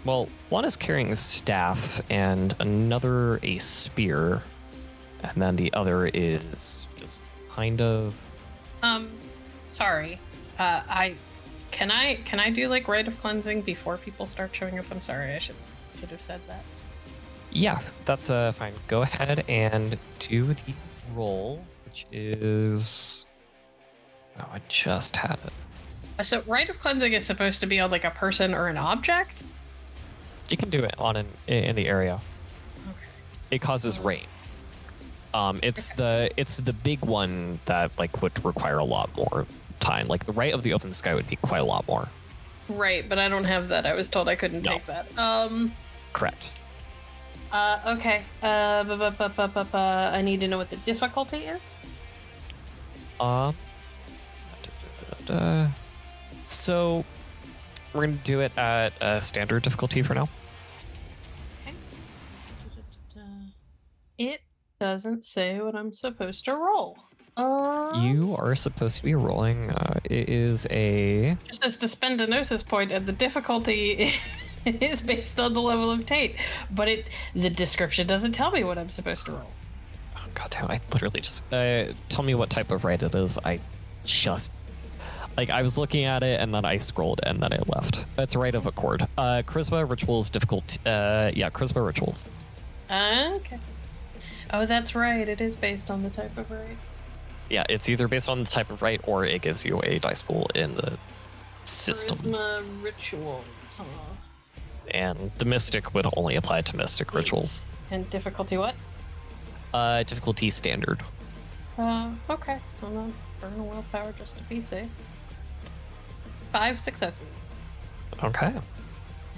one is carrying a staff and another a spear, and then the other is just kind of... Sorry. Can I do like rite of cleansing before people start showing up? I'm sorry, I should have said that. Yeah, that's fine. Go ahead and do the roll, which is... Oh, I just had it. So rite of cleansing is supposed to be on like a person or an object? You can do it in the area. Okay. It causes rain. It's the big one that would require a lot more time. Like the rite of the open sky would be quite a lot more. Right, but I don't have that. I was told I couldn't take that. Correct. Okay. I need to know what the difficulty is. So we're gonna do it at standard difficulty for now. Okay. It doesn't say what I'm supposed to roll. You are supposed to be rolling. It is a... Just as to spend a gnosis point, and the difficulty It is based on the level of taint, but the description doesn't tell me what I'm supposed to roll. Oh, God damn, I literally just... tell me what type of rite it is. I was looking at it, and then I scrolled, and then it left. It's Rite of Accord. Charisma, Rituals, Difficult... Charisma, Rituals. Okay. Oh, that's right. It is based on the type of rite. Yeah, it's either based on the type of rite, or it gives you a dice pool in the system. Charisma Ritual. Huh. And the Mystic would only apply to Mystic Rituals. And difficulty what? Difficulty Standard. Okay. I'm gonna burn a willpower just to be safe. 5 successes. Okay.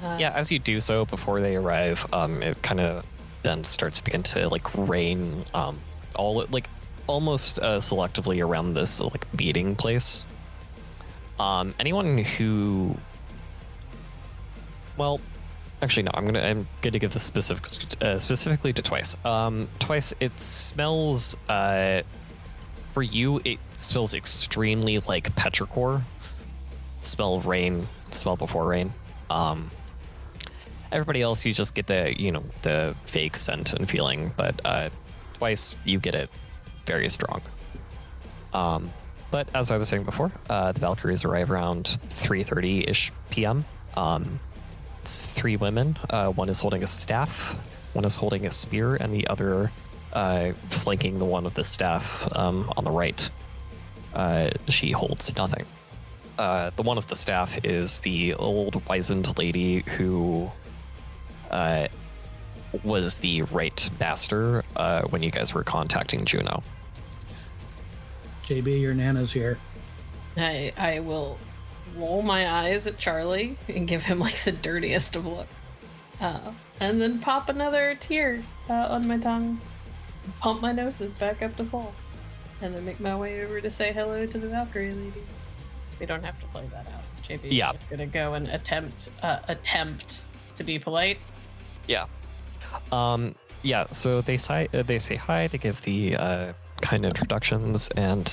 Yeah, as you do so, before they arrive, it kind of then starts to begin to rain, almost selectively around this meeting place. Anyone who, well, actually no, I'm gonna give this specifically to Twice. Twice, it smells. For you, it smells extremely like petrichor. Smell rain. Smell before rain. Everybody else, you just get the vague scent and feeling, but Twice, you get it very strong. But as I was saying before, the Valkyries arrive around 3:30-ish p.m. It's 3 women. One is holding a staff, one is holding a spear, and the other flanking the one with the staff on the right. She holds nothing. The one with the staff is the old wizened lady who was the right master when you guys were contacting Juno. JB, your Nana's here. I will roll my eyes at Charlie and give him the dirtiest of looks. And then pop another tear on my tongue. Pump my noses back up to full. And then make my way over to say hello to the Valkyrie ladies. We don't have to play that out. JB's just gonna go and attempt to be polite. Yeah. So they say hi, they give the kind introductions, and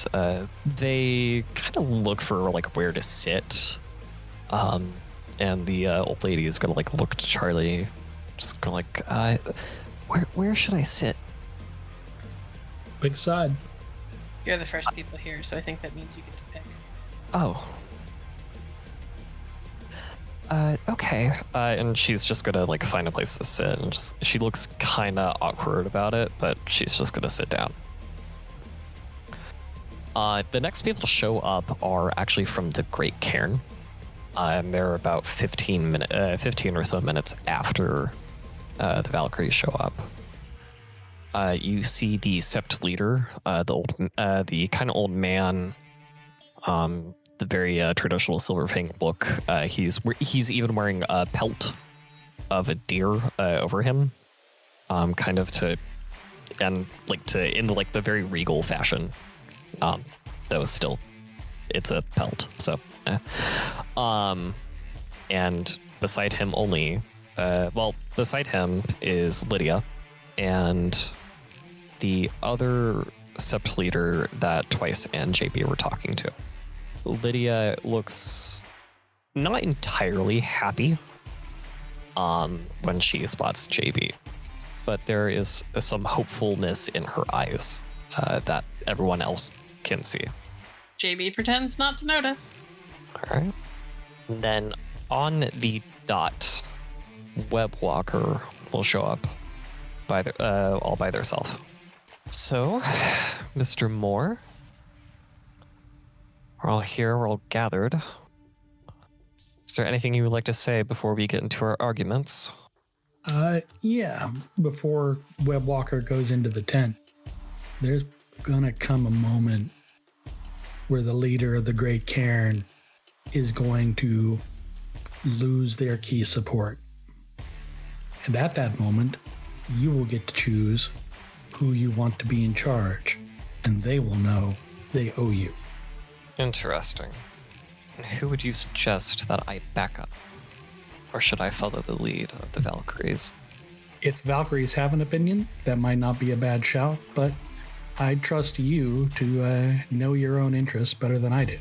they kind of look for where to sit. And the old lady is gonna look to Charlie, just gonna where should I sit? Big side. You're the first people here, so I think that means you get to pick. Oh. Okay. And she's just gonna find a place to sit, and she looks kind of awkward about it, but she's just gonna sit down. The next people to show up are actually from the Great Cairn. And they're about 15 or so minutes after the Valkyries show up. You see the Sept leader, the kind of old man, the very traditional silver fang look. He's even wearing a pelt of a deer over him, kind of in the very regal fashion. Though still, it's a pelt. So, and beside him beside him is Lydia, and the other Sept leader that Twice and JB were talking to. Lydia looks not entirely happy when she spots JB, but there is some hopefulness in her eyes that everyone else can see. JB pretends not to notice. All right. And then on the dot, Webwalker will show up all by themselves. So, Mr. Moore, we're all here, we're all gathered. Is there anything you would like to say before we get into our arguments? Yeah. Before Webwalker goes into the tent, there's gonna come a moment where the leader of the Great Cairn is going to lose their key support. And at that moment, you will get to choose who you want to be in charge, and they will know they owe you. Interesting. And who would you suggest that I back up? Or should I follow the lead of the Valkyries? If Valkyries have an opinion, that might not be a bad shout, but I trust you to know your own interests better than I do.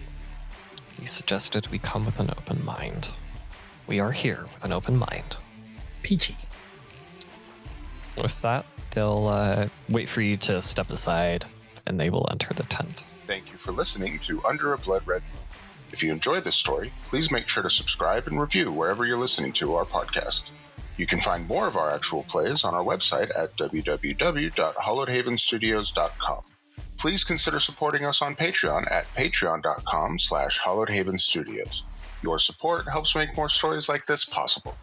You suggested we come with an open mind. We are here with an open mind. Peachy. With that, they'll wait for you to step aside, and they will enter the tent. Thank you for listening to Under a Blood Red Moon. If you enjoyed this story, please make sure to subscribe and review wherever you're listening to our podcast. You can find more of our actual plays on our website at www.hollowedhavenstudios.com. Please consider supporting us on Patreon at patreon.com/hollowedhavenstudios. Your support helps make more stories like this possible.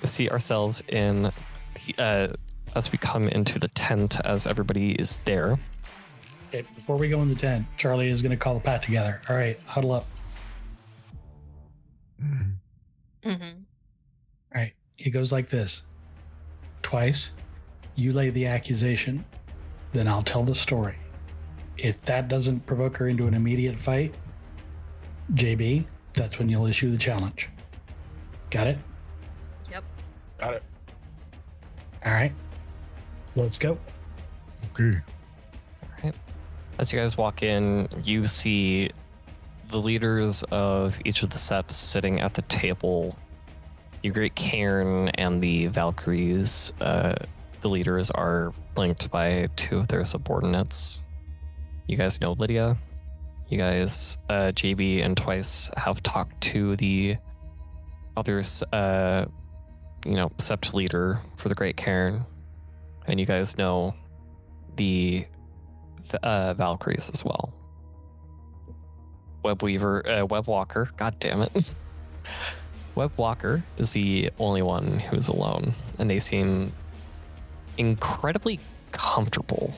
See ourselves in the, as we come into the tent, as everybody is there. Okay, before we go in the tent, Charlie is going to call the pack together. All right, huddle up. Mm-hmm. All right, he goes like this. Twice, you lay the accusation, then I'll tell the story. If that doesn't provoke her into an immediate fight, JB, that's when you'll issue the challenge. Got it? Yep. Got it. All right, let's go. Okay. As you guys walk in, you see the leaders of each of the seps sitting at the table. Your great Cairn and the Valkyries, the leaders are linked by two of their subordinates. You guys know Lydia. You guys, JB and Twice, have talked to the others, sept leader for the great Cairn. And you guys know the Valkyries as well. Webwalker, god damn it. Webwalker is the only one who's alone, and they seem incredibly comfortable.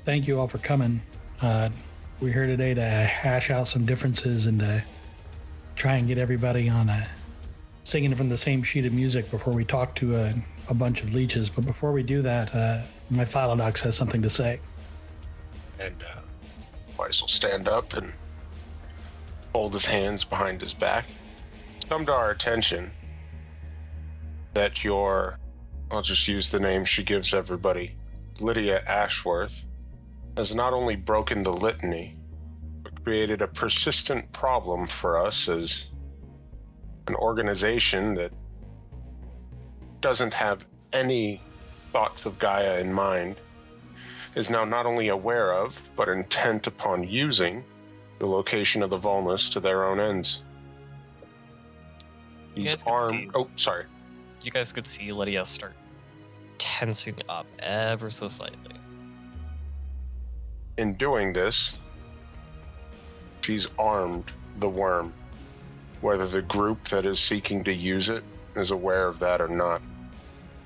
Thank you all for coming. We're here today to hash out some differences and to try and get everybody on singing from the same sheet of music before we talk to a bunch of leeches. But before we do that, my Philodox has something to say. And Weiss will stand up and fold his hands behind his back. It's come to our attention that I'll just use the name she gives everybody, Lydia Ashworth, has not only broken the litany, but created a persistent problem for us as an organization that doesn't have any thoughts of Gaia in mind, is now not only aware of, but intent upon using the location of the Volnus to their own ends. He's armed. Oh, sorry. You guys could see Lydia start tensing up ever so slightly. In doing this, she's armed the worm, whether the group that is seeking to use it is aware of that or not.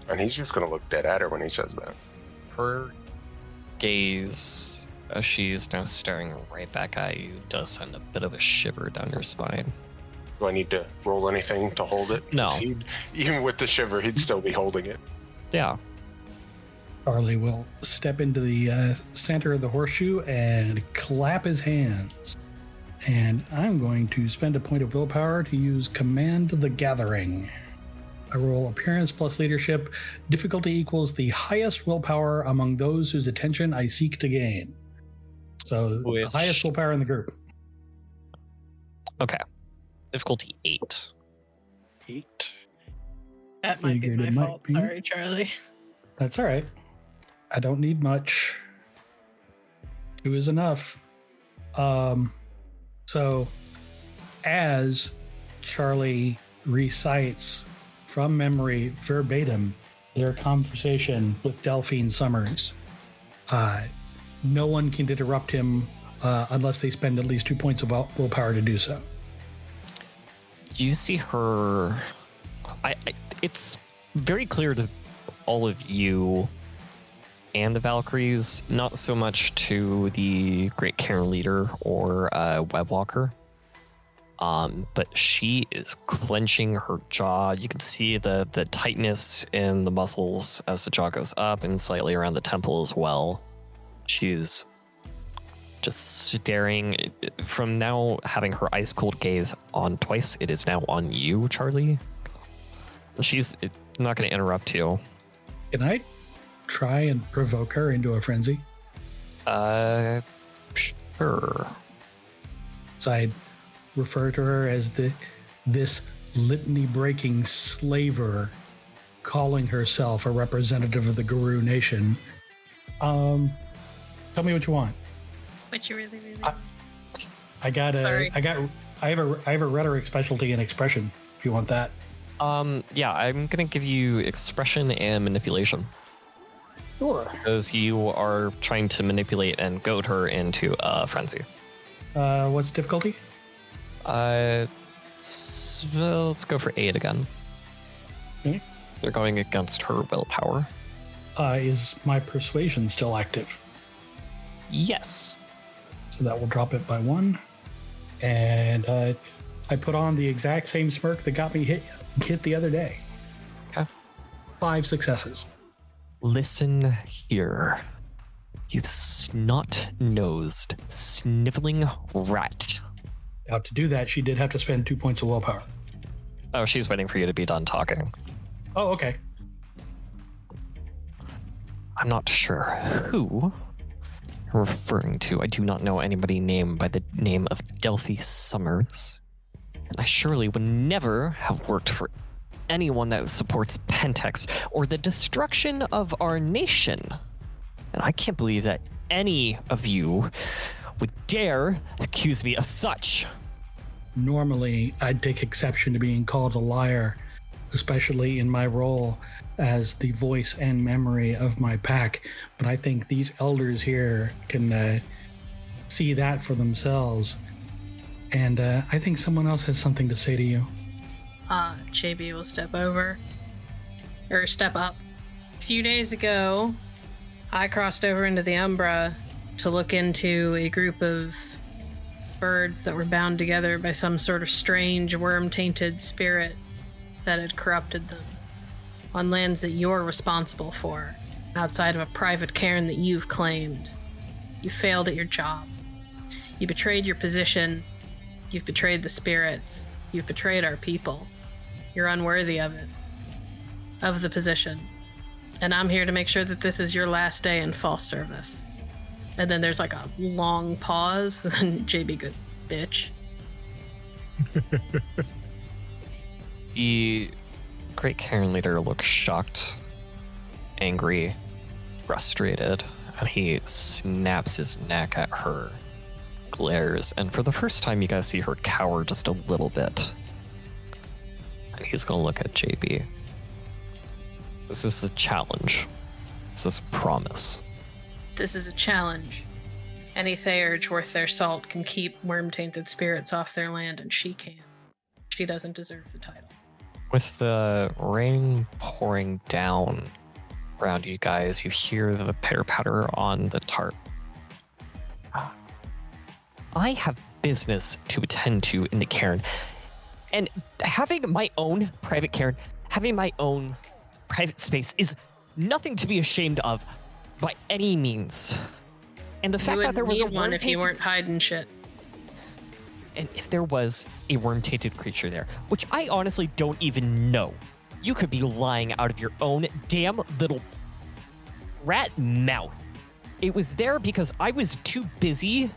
And he's just going to look dead at her when he says that. Her gaze, as she's now staring right back at you, does send a bit of a shiver down your spine. Do I need to roll anything to hold it? No. Even with the shiver, he'd still be holding it. Yeah. Charlie will step into the center of the horseshoe and clap his hands. And I'm going to spend a point of willpower to use Command the Gathering. I roll appearance plus leadership. Difficulty equals the highest willpower among those whose attention I seek to gain. So the highest willpower in the group. Okay. Difficulty 8. 8. That might be my fault. Sorry, Charlie. That's all right. I don't need much. 2 is enough. So as Charlie recites from memory verbatim their conversation with Delphine Summers, no one can interrupt him unless they spend at least 2 points of willpower to do so. You see her... it's very clear to all of you and the Valkyries, not so much to the Great Cairn leader or Webwalker. But she is clenching her jaw. You can see the tightness in the muscles as the jaw goes up and slightly around the temple as well. She's just staring. From now having her ice cold gaze on Twice, it is now on you, Charlie. She's not going to interrupt you. Can I try and provoke her into a frenzy? Sure. So I'd refer to her as this litany-breaking slaver calling herself a representative of the Guru Nation. Tell me what you want. What you really want. I have a rhetoric specialty in expression, if you want that. Yeah, I'm gonna give you expression and manipulation. Sure. Because you are trying to manipulate and goad her into a frenzy. What's difficulty? Let's go for 8 again. Okay. They're going against her willpower. Is my persuasion still active? Yes. So that will drop it by 1. And I put on the exact same smirk that got me hit the other day. Okay. 5 successes. Listen here. You snot-nosed, sniveling rat. Now, to do that, she did have to spend 2 points of willpower. Oh, she's waiting for you to be done talking. Oh, okay. I'm not sure who you're referring to. I do not know anybody named by the name of Delphi Summers. And I surely would never have worked for anyone that supports Pentex or the destruction of our nation. And I can't believe that any of you would dare accuse me of such. Normally, I'd take exception to being called a liar, especially in my role as the voice and memory of my pack. But I think these elders here can see that for themselves. And I think someone else has something to say to you. JB will step up. A few days ago, I crossed over into the Umbra to look into a group of birds that were bound together by some sort of strange worm-tainted spirit that had corrupted them on lands that you're responsible for, outside of a private cairn that you've claimed. You failed at your job. You betrayed your position. You've betrayed the spirits. You've betrayed our people. You're unworthy of it, of the position. And I'm here to make sure that this is your last day in false service. And then there's like a long pause, and then JB goes, bitch. The Great Cairn leader looks shocked, angry, frustrated, and he snaps his neck at her, glares, and for the first time you guys see her cower just a little bit. And he's gonna look at JB. This is a challenge. This is a promise. This is a challenge. Any Theurge worth their salt can keep worm-tainted spirits off their land, and she can't. She doesn't deserve the title. With the rain pouring down around you guys, you hear the pitter-patter on the tarp. I have business to attend to in the cairn. And having my own private cairn, having my own private space is nothing to be ashamed of by any means. And the fact that there was a one if you weren't hiding shit. And if there was a worm-tainted creature there, which I honestly don't even know, you could be lying out of your own damn little rat mouth. It was there because I was too busy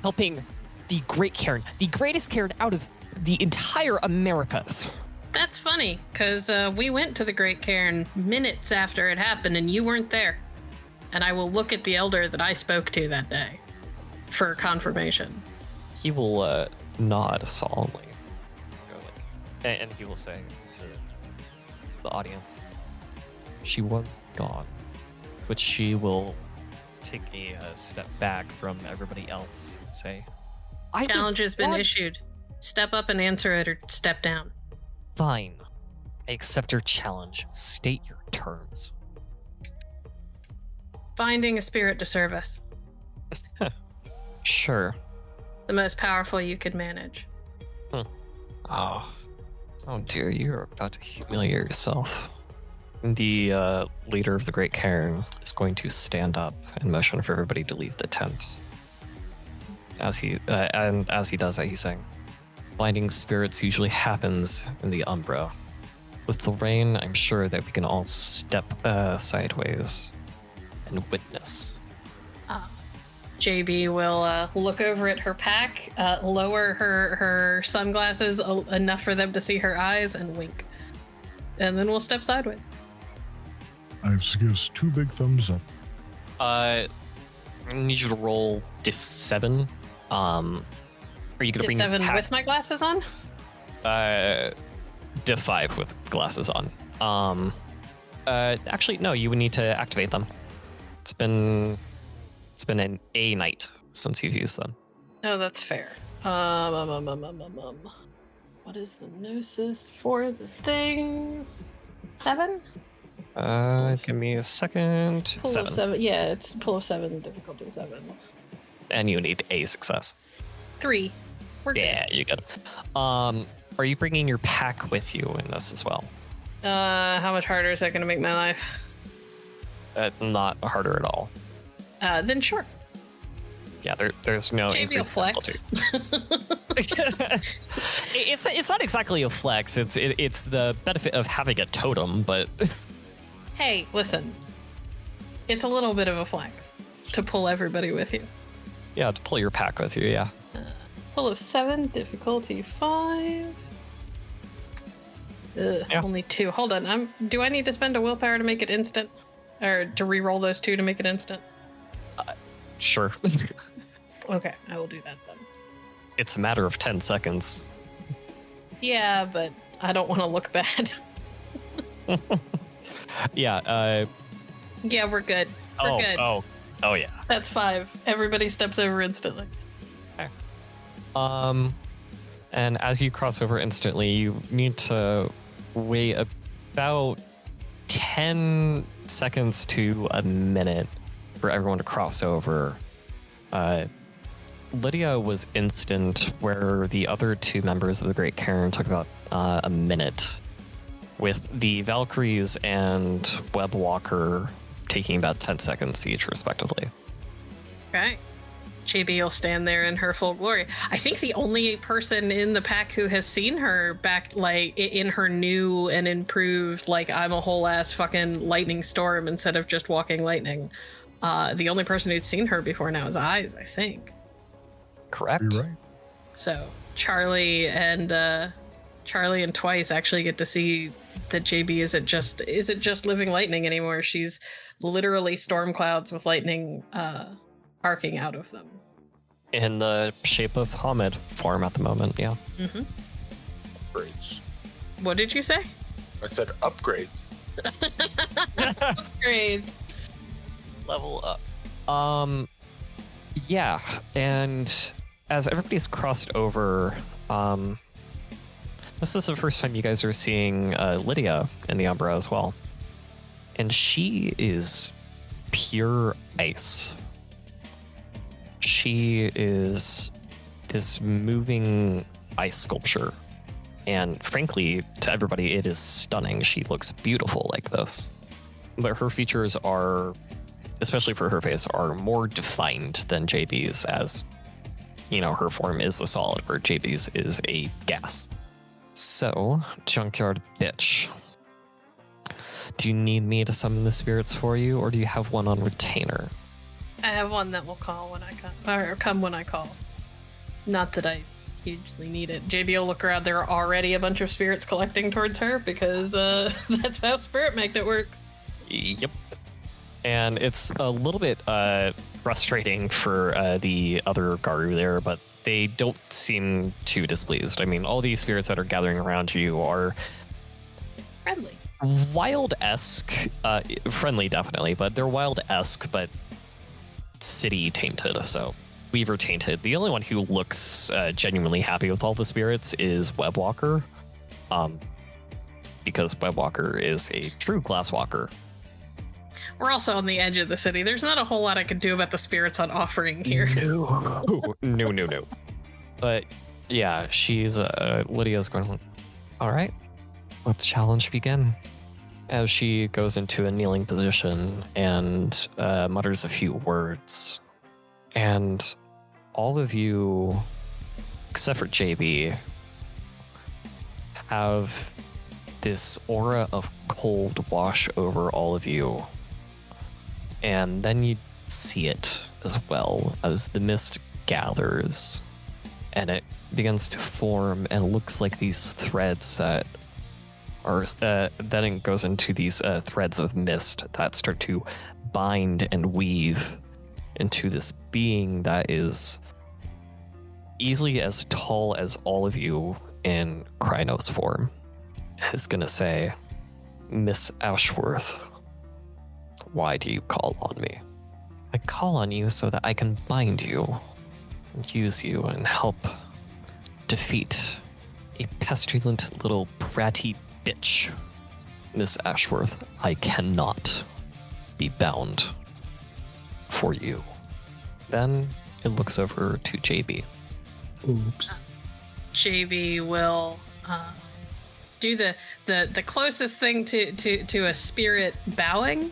helping the Great Cairn, the greatest cairn out of the entire Americas. That's funny, because we went to the Great Cairn minutes after it happened, and you weren't there. And I will look at the elder that I spoke to that day for confirmation. He will nod solemnly, and he will say to the audience, she was gone, but she will take a step back from everybody else and say, Challenge has been issued. Step up and answer it, or step down. Fine. I accept your challenge. State your terms. Finding a spirit to serve us. Sure. The most powerful you could manage. Oh dear, you're about to humiliate yourself. The leader of the Great Cairn is going to stand up and motion for everybody to leave the tent. As he does that, he's saying, finding spirits usually happens in the Umbra. With the rain, I'm sure that we can all step sideways and witness. JB will look over at her pack, lower her sunglasses enough for them to see her eyes, and wink. And then we'll step sideways. I give 2 big thumbs up. I need you to roll diff 7. Are you gonna Diff bring 7 your pack? with my glasses on? Diff 5 with glasses on. Actually, no, you would need to activate them. It's been an A night since you've used them. No, that's fair. What is the gnosis for the things? 7? Give me a second. Pull 7. of 7. Yeah, it's pull of 7, difficulty 7. And you need a success. 3. We're good. Yeah, you got it. Are you bringing your pack with you in this as well? How much harder is that going to make my life? Not harder at all. Then sure. Yeah, there's no JB will increased flex. It's not exactly a flex. It's the benefit of having a totem, but Hey, listen. It's a little bit of a flex to pull everybody with you. yeah, to pull your pack with you, yeah. Pull of 7, difficulty 5. Ugh, Yeah. Only 2. Hold on. Do I need to spend a willpower to make it instant? Or to re-roll those 2 to make it instant? Sure. Okay, I will do that then. It's a matter of 10 seconds. Yeah, but I don't want to look bad. Yeah, Yeah, we're good. We're good. Oh yeah. That's 5. Everybody steps over instantly. And as you cross over instantly, you need to wait about 10 seconds to a minute for everyone to cross over. Lydia was instant, where the other 2 members of the Great Cairn took about a minute, with the Valkyries and Webwalker taking about 10 seconds each, respectively. Okay. JB will stand there in her full glory. I think the only person in the pack who has seen her back, like, in her new and improved, like, I'm a whole ass fucking lightning storm instead of just walking lightning. The only person who'd seen her before now is Eyes, I think. Correct? You're right. So Charlie and Twice actually get to see that JB isn't just living lightning anymore. She's literally storm clouds with lightning arcing out of them. In the shape of Hamid form at the moment, yeah. Mm-hmm. Upgrades. What did you say? I said upgrades. Great. Level up. Yeah, and as everybody's crossed over, this is the first time you guys are seeing Lydia in the Umbra as well. And she is pure ice. She is this moving ice sculpture. And frankly, to everybody, it is stunning. She looks beautiful like this. But her features are, especially for her face, are more defined than JB's, as, you know, her form is a solid, where JB's is a gas. So, Junkyard Bitch. Do you need me to summon the spirits for you, or do you have one on retainer? I have one that will call when I come, or come when I call. Not that I hugely need it. JB will look around. There are already a bunch of spirits collecting towards her because that's how Spirit Magnet works. Yep. And it's a little bit frustrating for the other Garu there, but they don't seem too displeased. I mean, all these spirits that are gathering around you are Friendly. wild-esque, friendly definitely, but they're wild-esque, but city tainted, so Weaver tainted. The only one who looks genuinely happy with all the spirits is Webwalker, because Webwalker is a true glasswalker. We're also on the edge of the city. There's not a whole lot I could do about the spirits on offering here. No. But yeah, she's Lydia's going, all right, let the challenge begin. As she goes into a kneeling position and mutters a few words. And all of you, except for JB, have this aura of cold wash over all of you. And then you see it. as well as the mist gathers and it begins to form and looks like these threads that are then it goes into these threads of mist that start to bind and weave into this being that is easily as tall as all of you in Krynos form. Is gonna say, Miss Ashworth, why do you call on me? I call on you so that I can bind you and use you and help defeat a pestilent little bratty bitch. Miss Ashworth, I cannot be bound for you. Then it looks over to JB. Oops. JB will do the closest thing to a spirit bowing.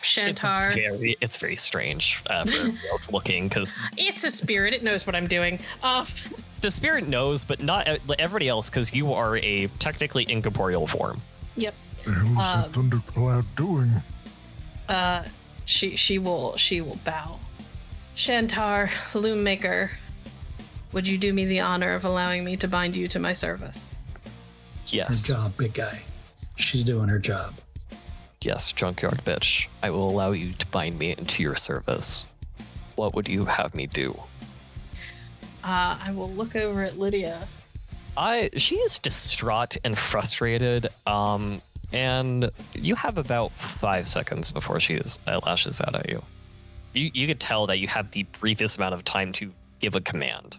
Shantar. It's very strange for everyone else looking, because It's a spirit. It knows what I'm doing. the spirit knows, but not everybody else, because you are a technically incorporeal form. Yep. The hell is that thundercloud doing? She will bow. Shantar, Loom Maker, would you do me the honor of allowing me to bind you to my service? Yes. Her job, big guy. She's doing her job. Yes, junkyard bitch. I will allow you to bind me into your service. What would you have me do? I will look over at Lydia. She is distraught and frustrated, and you have about 5 seconds before she lashes out at you. You could tell that you have the briefest amount of time to give a command.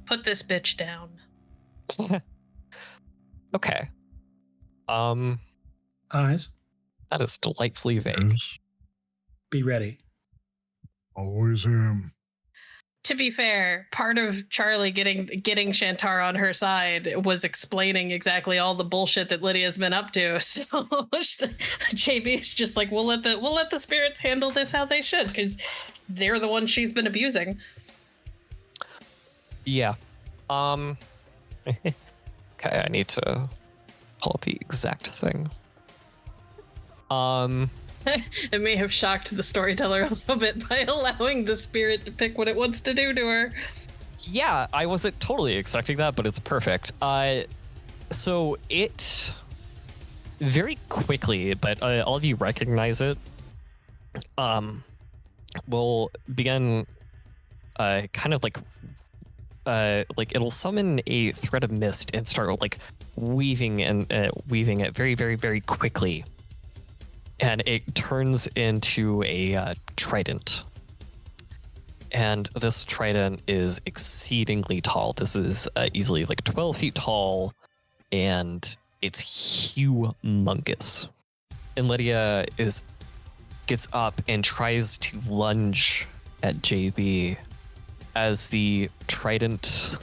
Put this bitch down. Okay. Eyes, That is delightfully vague. Yes, be ready. always am. To be fair, part of Charlie getting Shantar on her side was explaining exactly all the bullshit that Lydia's been up to. So JB's just like, we'll let the spirits handle this how they should, because they're the ones she's been abusing. Yeah. Okay, I need to pull up the exact thing. It may have shocked the storyteller a little bit by allowing the spirit to pick what it wants to do to her. Yeah, I wasn't totally expecting that, but it's perfect. So it very quickly, but all of you recognize it, will begin kind of like it'll summon a thread of mist and start like weaving it very, very, very quickly. And it turns into a trident. And this trident is exceedingly tall. This is easily like 12 feet tall, and it's humongous. And Lydia gets up and tries to lunge at JB as the trident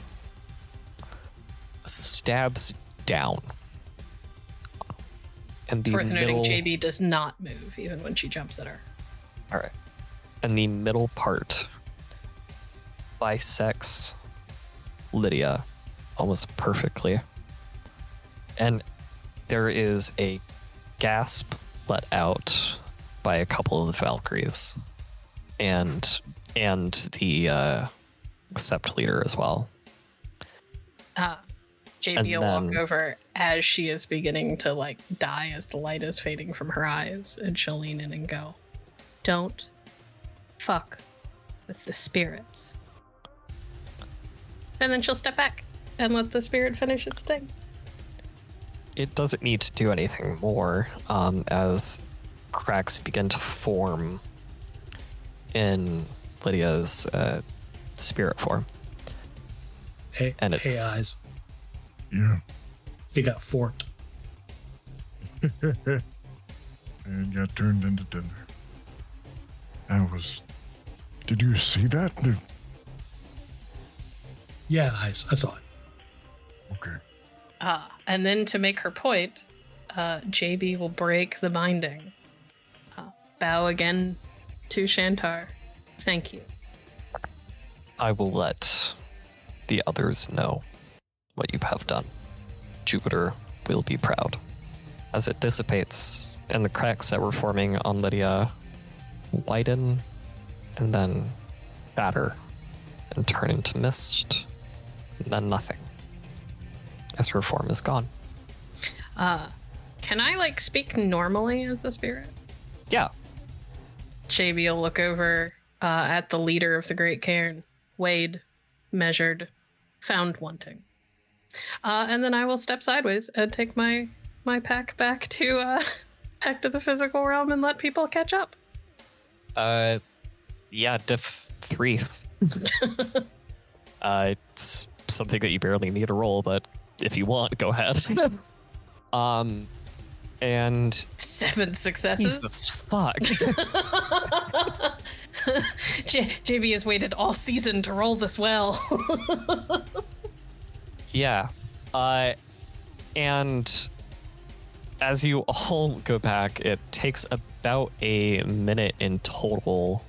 stabs down. And the Worth noting, middle, JB does not move even when she jumps at her. all right, and the middle part bisects Lydia almost perfectly, and there is a gasp let out by a couple of the Valkyries, and the Sept leader as well. JB And will then- walk over as she is beginning to like die as the light is fading from her eyes, and she'll lean in and go, "Don't fuck with the spirits." And then she'll step back and let the spirit finish its thing. It doesn't need to do anything more as cracks begin to form in Lydia's spirit form. Hey, And hey, it's- eyes. Yeah. You got forked. And got turned into dinner. Did you see that? Yeah, eyes. I saw it. Okay. And then to make her point, JB will break the binding. Bow again to Shantar. Thank you. I will let the others know what you have done. Jupiter will be proud. As it dissipates and the cracks that were forming on Lydia widen and then shatter and turn into mist, and then nothing, as her form is gone. Can I, like, speak normally as a spirit? Yeah. JB will look over at the leader of the Great Cairn, weighed, measured, found wanting. And then I will step sideways and take my pack back to the physical realm and let people catch up. Yeah, diff 3. It's something that you barely need to roll, but if you want, go ahead. And 7 successes. Jesus fuck. JB has waited all season to roll this well. Yeah. And as you all go back, it takes about a minute in total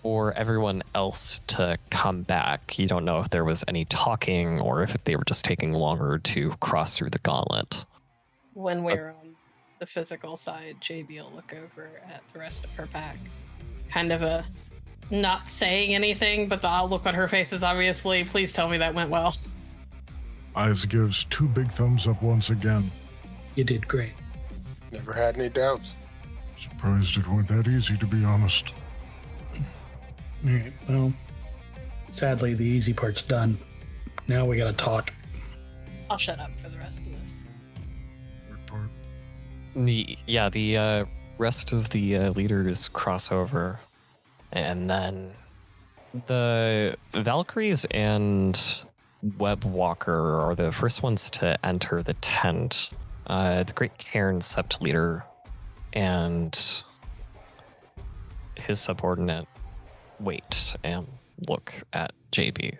for everyone else to come back. You don't know if there was any talking or if they were just taking longer to cross through the gauntlet. When we're on the physical side, JB will look over at the rest of her pack. Kind of a not saying anything, but the look on her face is obviously, please tell me that went well. Eyes gives 2 big thumbs up once again. You did great. Never had any doubts. Surprised it weren't that easy, to be honest. All right, well, sadly, the easy part's done. Now we gotta talk. I'll shut up for the rest of this. Part. The rest of the leaders cross over, and then the Valkyries and Web Walker are the first ones to enter the tent. The Great Cairn Sept leader and his subordinate wait and look at JB.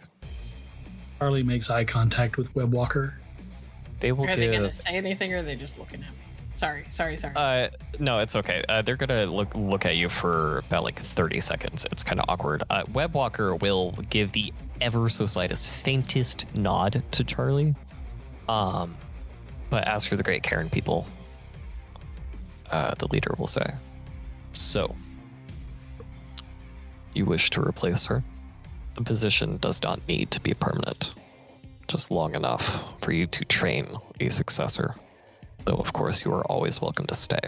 Charlie makes eye contact with Web Walker. They will Are give... they going to say anything, or are they just looking at me? Sorry. No, it's okay. They're gonna look at you for about like 30 seconds. It's kind of awkward. Web Walker will give the ever so slightest, faintest nod to Charlie. But as for the Great Cairn people, the leader will say, "So, you wish to replace her? The position does not need to be permanent. Just long enough for you to train a successor. Though, of course, you are always welcome to stay."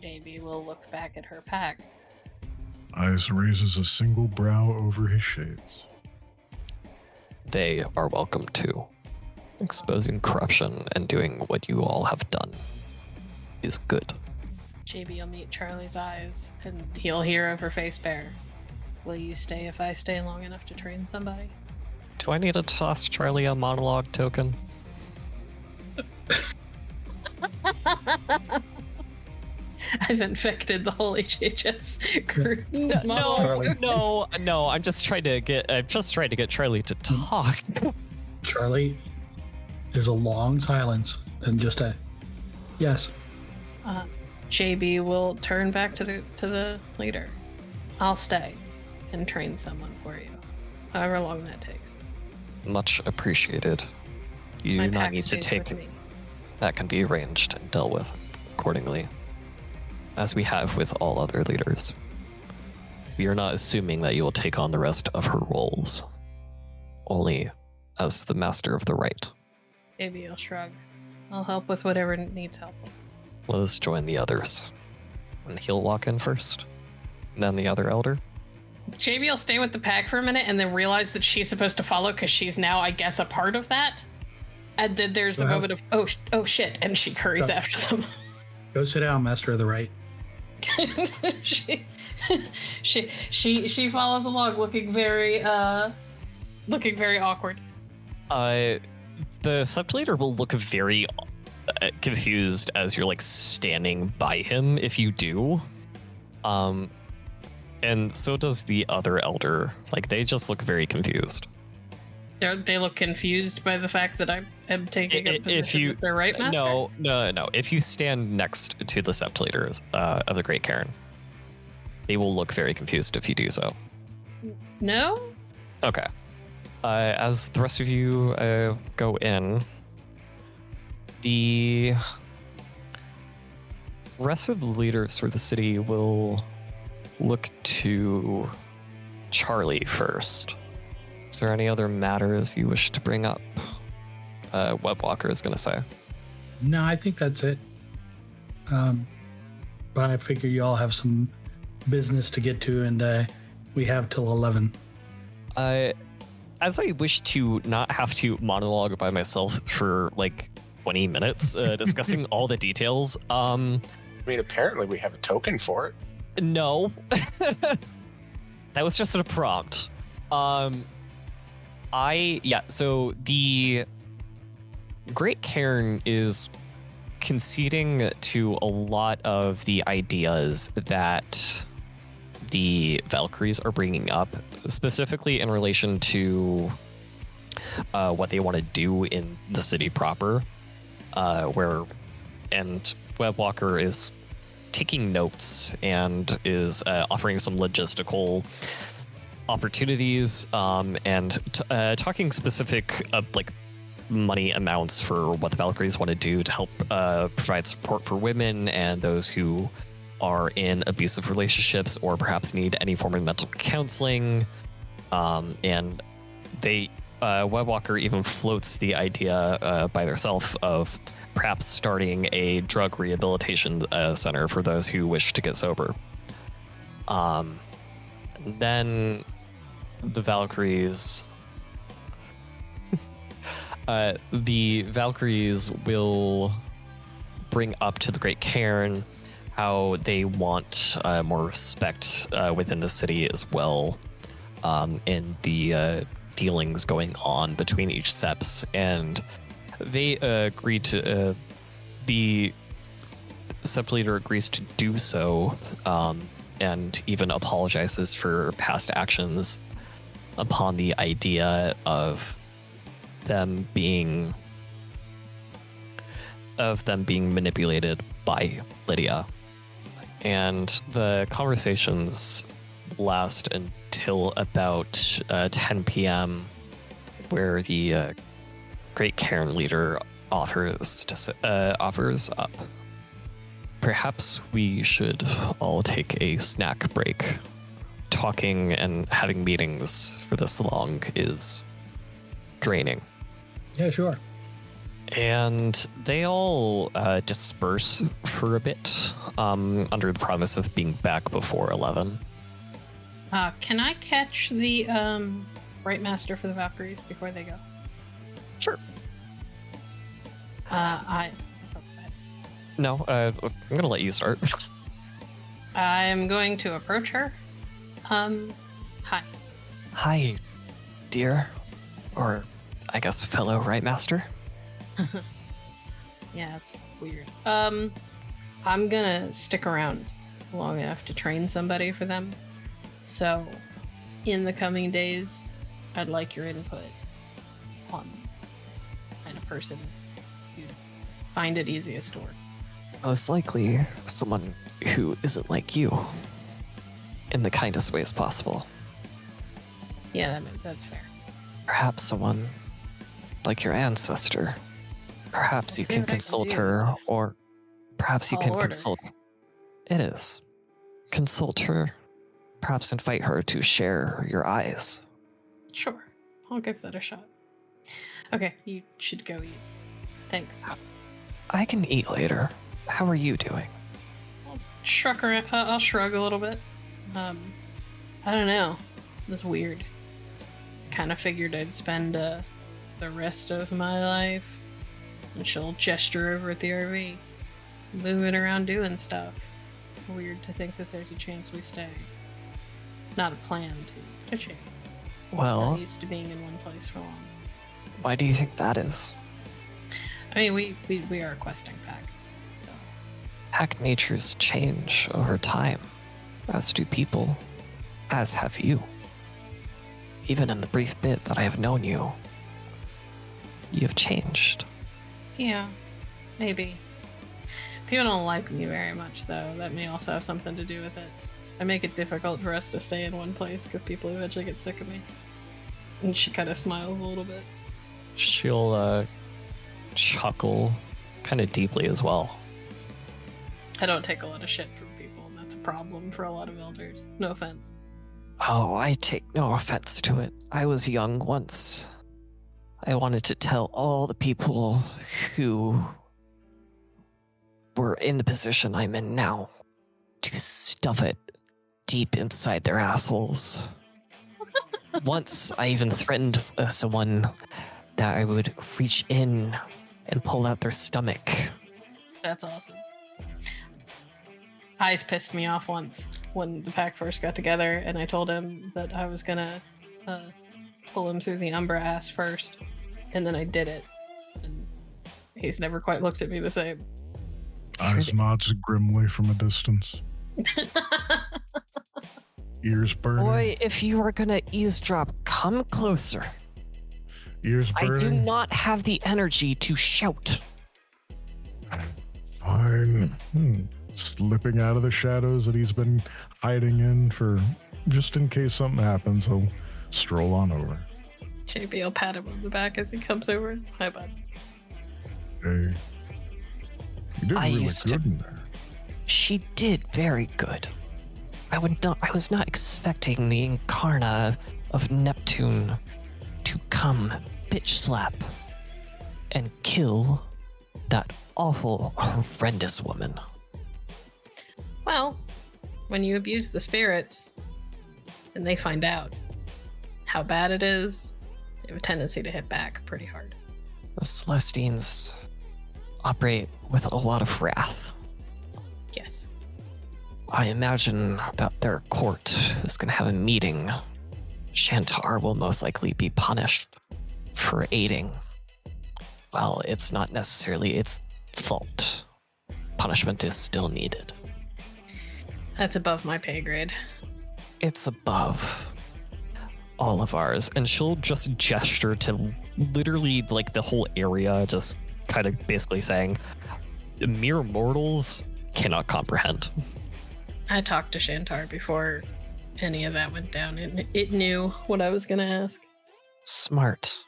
JB will look back at her pack. Eyes raises a single brow over his shades. They are welcome too. Exposing corruption and doing what you all have done is good. JB will meet Charlie's eyes, and he'll hear over face bare. Will you stay if I stay long enough to train somebody? Do I need to toss Charlie a monologue token? I've infected the whole HHS crew. No. I'm just trying to get Charlie to talk. Charlie, there's a long silence, and just a yes. JB will turn back to the leader. I'll stay and train someone for you, however long that takes. Much appreciated. You My do not pack need to stays take with me. that can be arranged and dealt with accordingly, as we have with all other leaders. We are not assuming that you will take on the rest of her roles, only as the master of the right. JB will shrug. I'll help with whatever needs help. Let us join the others. And he'll walk in first, then the other elder. JB will stay with the pack for a minute and then realize that she's supposed to follow because she's now, I guess, a part of that. And then there's the moment of, oh shit, and she curries after them. Go sit down, master of the right. she follows along, looking very awkward. The sub-leader will look very confused as you're like standing by him if you do. And so does the other elder. Like, they just look very confused. They look confused by the fact that I am taking a position as their right master? No. If you stand next to the sept leaders of the Great Cairn, they will look very confused if you do so. No? Okay. As the rest of you go in, the rest of the leaders for the city will look to Charlie first. Is there any other matters you wish to bring up? Webwalker is going to say. No, I think that's it. But I figure you all have some business to get to, and we have till 11. As I wish to not have to monologue by myself for like 20 minutes discussing all the details. I mean, apparently we have a token for it. No. That was just a prompt. So the Great Cairn is conceding to a lot of the ideas that the Valkyries are bringing up, specifically in relation to what they want to do in the city proper, and Webwalker is taking notes and is offering some logistical opportunities and talking specific like money amounts for what the Valkyries want to do to help provide support for women and those who are in abusive relationships or perhaps need any form of mental counseling. And they Webwalker even floats the idea by herself of perhaps starting a drug rehabilitation center for those who wish to get sober. Then the Valkyries will bring up to the Great Cairn how they want more respect within the city as well, in the dealings going on between each seps, and they agree to the sep leader agrees to do so, and even apologizes for past actions upon the idea of them being manipulated by Lydia. And the conversations last until about 10 p.m., where the Great Cairn leader offers up. Perhaps we should all take a snack break. Talking and having meetings for this long is draining. Yeah, sure. And they all disperse for a bit, under the promise of being back before 11. Can I catch the Bright Master for the Valkyries before they go? Sure. No, I'm gonna let you start. I'm going to approach her. Hi. Hi, dear. Or, I guess, fellow Right Master. Yeah, that's weird. I'm gonna stick around long enough to train somebody for them. So, in the coming days, I'd like your input on the kind of person you'd find it easiest to work. Most likely, someone who isn't like you. In the kindest ways possible. Yeah, that's fair. Perhaps someone like your ancestor. Perhaps you can consult her, or perhaps you can consult. It is. Consult her. Perhaps invite her to share your eyes. Sure. I'll give that a shot. Okay, you should go eat. Thanks. I can eat later. How are you doing? I'll shrug a little bit. I don't know. It was weird. Kind of figured I'd spend the rest of my life, and she'll gesture over at the RV, moving around doing stuff. Weird to think that there's a chance we stay. Not a plan to, but a chance. Well, Not used to being in one place for long. Why do you think that is? I mean, we are a questing pack, so. Pack natures change over time, as do people, as have you. Even in the brief bit that I have known you, you have changed. Yeah, maybe. People don't like me very much, though. That may also have something to do with it. I make it difficult for us to stay in one place because people eventually get sick of me. And she kind of smiles a little bit. She'll chuckle kind of deeply as well. I don't take a lot of shit from people, and that's a problem for a lot of elders. No offense. Oh, I take no offense to it. I was young once. I wanted to tell all the people who were in the position I'm in now to stuff it deep inside their assholes. Once I even threatened someone that I would reach in and pull out their stomach. That's awesome. Eyes pissed me off once when the pack first got together, and I told him that I was gonna pull him through the Umbra ass first, and then I did it. And he's never quite looked at me the same. Eyes nods grimly from a distance. Ears burning. Boy, if you are gonna eavesdrop, come closer. Ears burning. I do not have the energy to shout. Fine. Slipping out of the shadows that he's been hiding in for just in case something happens, he'll stroll on over. JB will pat him on the back as he comes over. Hi, bud. Hey. You did really good in there. She did very good. I was not expecting the Incarna of Neptune to come bitch slap and kill that awful, horrendous woman. Well, when you abuse the spirits and they find out how bad it is, they have a tendency to hit back pretty hard. The Celestines operate with a lot of wrath. Yes. I imagine that their court is going to have a meeting. Shantar will most likely be punished for aiding. Well, it's not necessarily its fault. Punishment is still needed. That's above my pay grade. It's above all of ours. And she'll just gesture to literally like the whole area, just kind of basically saying, mere mortals cannot comprehend. I talked to Shantar before any of that went down, and it knew what I was going to ask. Smart.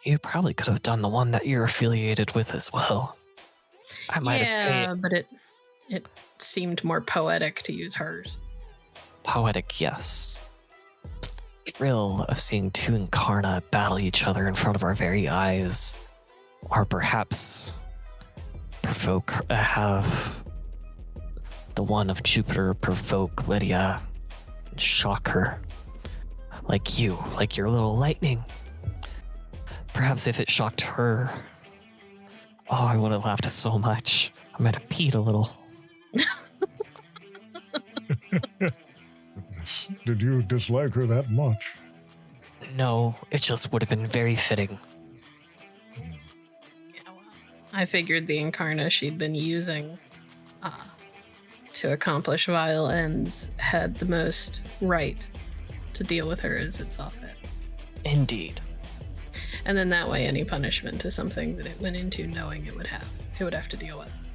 You probably could have done the one that you're affiliated with as well. I might have paid. But it seemed more poetic to use hers. Poetic, yes. The thrill of seeing two Incarna battle each other in front of our very eyes, or perhaps have the one of Jupiter provoke Lydia and shock her, like your little lightning. Perhaps if it shocked her, oh, I would have laughed so much. I might have peed a little. Did you dislike her that much? No, it just would have been very fitting. Yeah, well, I figured the Incarna she'd been using to accomplish vile ends had the most right to deal with her as it saw fit. Indeed. And then that way any punishment is something that it went into knowing it would have to deal with.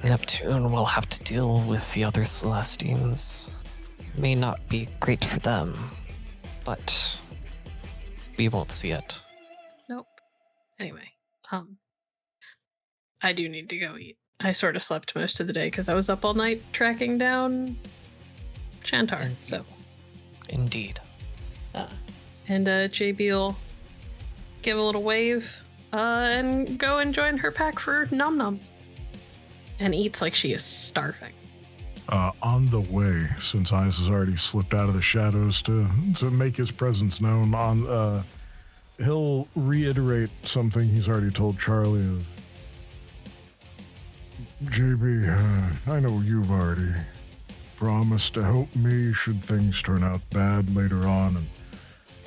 Neptune will have to deal with the other Celestines. May not be great for them, but we won't see it. Nope. Anyway, I do need to go eat. I sort of slept most of the day because I was up all night tracking down Shantar. Indeed. So, Indeed. and JB will give a little wave and go and join her pack for nom-noms. And eats like she is starving. On the way, since Eyes has already slipped out of the shadows to make his presence known, he'll reiterate something he's already told Charlie of. JB, I know you've already promised to help me should things turn out bad later on,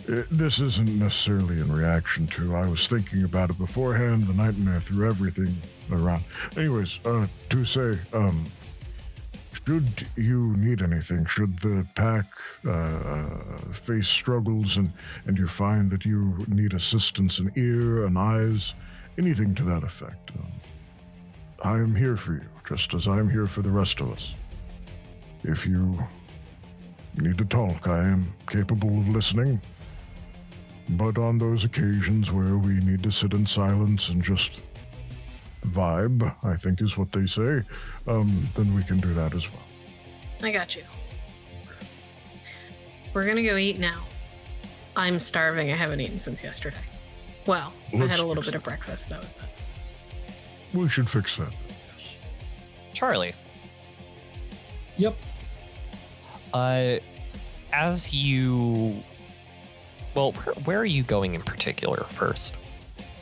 and this isn't necessarily in reaction to. I was thinking about it beforehand the night, and I threw everything around. Anyways, to say, should you need anything, should the pack face struggles and you find that you need assistance in ear and eyes, anything to that effect, I am here for you, just as I'm here for the rest of us. If you need to talk, I am capable of listening. But on those occasions where we need to sit in silence and just vibe, I think is what they say, then we can do that as well. I got you. We're gonna go eat now. I'm starving. I haven't eaten since yesterday. Well, I had a little bit of breakfast. That was it. We should fix that. Charlie, Yep. as you... Well, where are you going in particular first?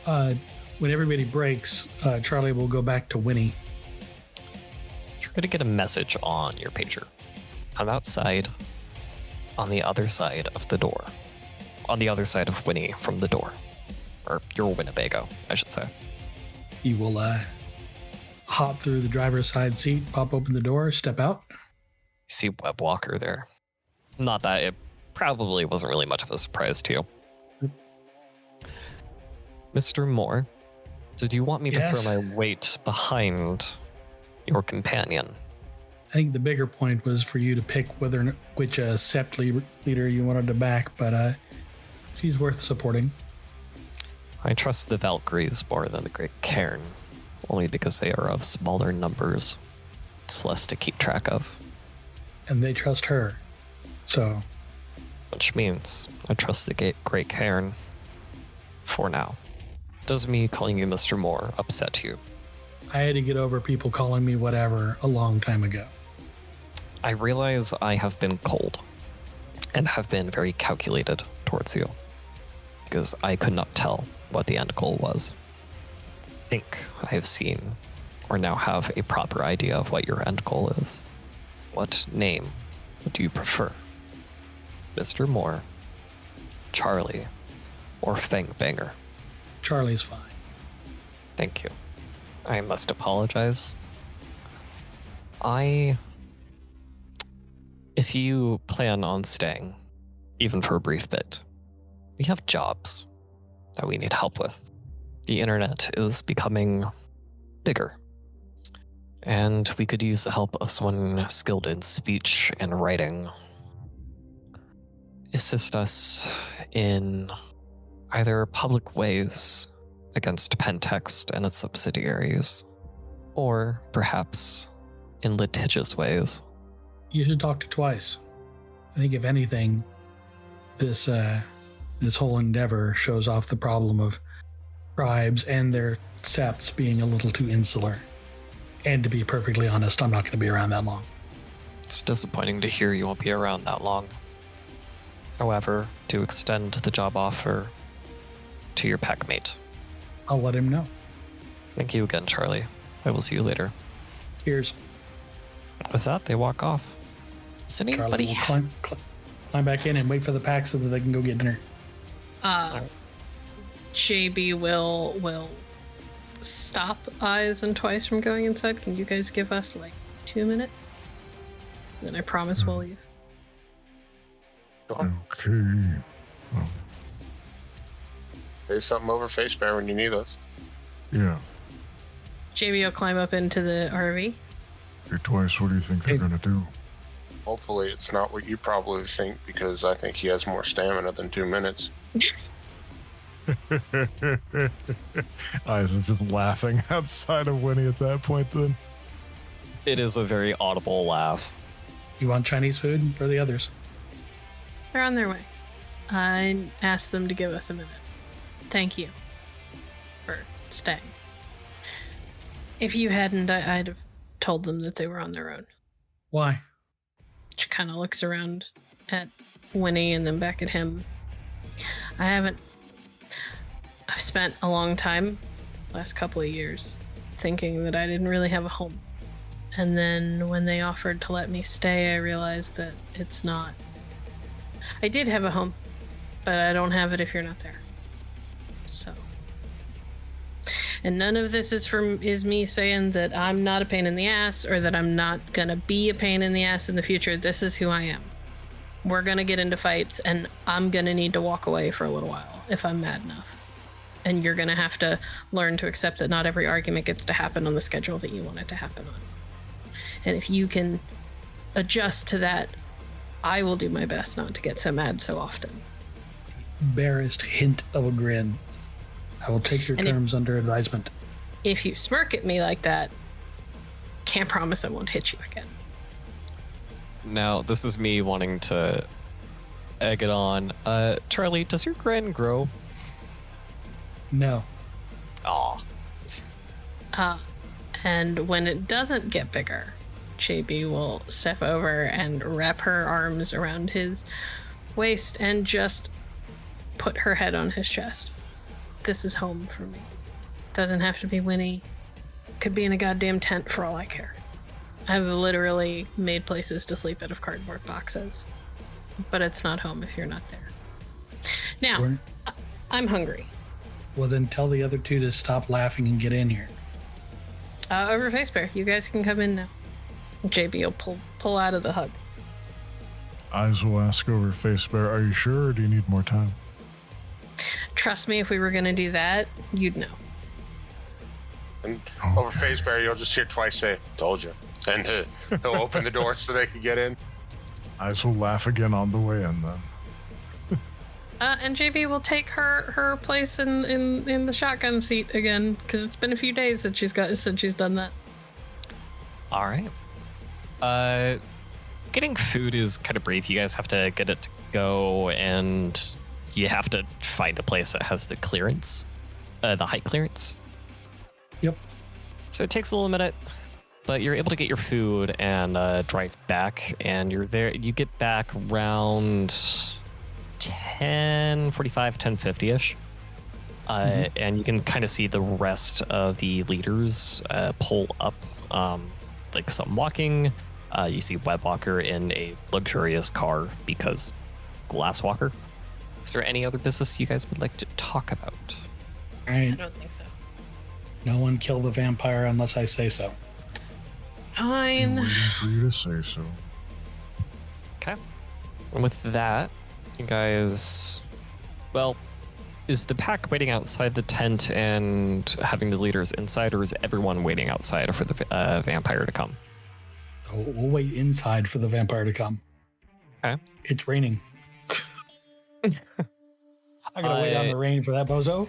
When everybody breaks, Charlie will go back to Winnie. You're going to get a message on your pager. I'm outside on the other side of the door. On the other side of Winnie from the door. Or your Winnebago, I should say. You will hop through the driver's side seat, pop open the door, step out. You see Webb Walker there. Not that it probably wasn't really much of a surprise to you. Mr. Moore, did you want me to Yes. throw my weight behind your companion? I think the bigger point was for you to pick which sept leader you wanted to back, but she's worth supporting. I trust the Valkyries more than the Great Cairn, only because they are of smaller numbers. It's less to keep track of. And they trust her. So, Which means I trust the Great Cairn for now. Does me calling you Mr. Moore upset you? I had to get over people calling me whatever a long time ago. I realize I have been cold and have been very calculated towards you because I could not tell what the end goal was. I think I have seen or now have a proper idea of what your end goal is. What name would you prefer? Mr. Moore, Charlie, or Fangbanger? Charlie's fine. Thank you. I must apologize. If you plan on staying, even for a brief bit, we have jobs that we need help with. The internet is becoming bigger, and we could use the help of someone skilled in speech and writing. Assist us in either public ways against Pentext and its subsidiaries, or perhaps in litigious ways. You should talk to Twice. I think if anything, this whole endeavor shows off the problem of tribes and their septs being a little too insular. And to be perfectly honest, I'm not going to be around that long. It's disappointing to hear you won't be around that long. However, to extend the job offer to your packmate. I'll let him know. Thank you again, Charlie. I will see you later. Cheers. With that, they walk off. Is Charlie anybody... will climb back in and wait for the pack so that they can go get dinner. JB will stop Eyes and Twice from going inside. Can you guys give us like 2 minutes? Then I promise we'll leave. Okay. Say something over Face Bear when you need us. Yeah. JB will climb up into the RV. Hey, Twice, what do you think they're going to do? Hopefully it's not what you probably think, because I think he has more stamina than 2 minutes. Eyes are just laughing outside of Winnie at that point then. It is a very audible laugh. You want Chinese food or the others? They're on their way. I asked them to give us a minute. Thank you for staying. If you hadn't, I'd have told them that they were on their own. Why? She kind of looks around at Winnie and then back at him. I've spent a long time, last couple of years, thinking that I didn't really have a home. And then when they offered to let me stay, I realized that it's not. I did have a home, but I don't have it if you're not there. So. And none of this is me saying that I'm not a pain in the ass or that I'm not gonna be a pain in the ass in the future. This is who I am. We're gonna get into fights and I'm gonna need to walk away for a little while if I'm mad enough. And you're gonna have to learn to accept that not every argument gets to happen on the schedule that you want it to happen on. And if you can adjust to that, I will do my best not to get so mad so often. Barest hint of a grin. I will take your terms under advisement. If you smirk at me like that, can't promise I won't hit you again. Now, this is me wanting to egg it on. Charlie, does your grin grow? No. Aw. And when it doesn't get bigger, JB will step over and wrap her arms around his waist and just put her head on his chest. This is home for me. Doesn't have to be Winnie. Could be in a goddamn tent for all I care. I've literally made places to sleep out of cardboard boxes. But it's not home if you're not there. Now, I'm hungry. Well, then tell the other two to stop laughing and get in here. Over Face Bear, you guys can come in now. JB will pull out of the hug. Eyes will ask over Face Bear, are you sure or do you need more time? Trust me, if we were going to do that, you'd know. And over Face Bear, you'll just hear twice say, told you. And he'll open the door so they can get in. Eyes will laugh again on the way in then. And JB will take her place in the shotgun seat again, because it's been a few days since she's done that. All right. Getting food is kind of brief. You guys have to get it to go, and you have to find a place that has the clearance, the height clearance. Yep. So it takes a little minute, but you're able to get your food and drive back, and you're there. You get back around 10:45, 10:50ish, and you can kind of see the rest of the leaders pull up, like some walking. You see Webwalker in a luxurious car because Glasswalker. Is there any other business you guys would like to talk about? All right. I don't think so. No one kill the vampire unless I say so. Fine. Waiting for you to say so. Okay. And with that, you guys, well, is the pack waiting outside the tent and having the leaders inside, or is everyone waiting outside for the vampire to come? We'll wait inside for the vampire to come. Okay. It's raining. I gotta wait on the rain for that bozo.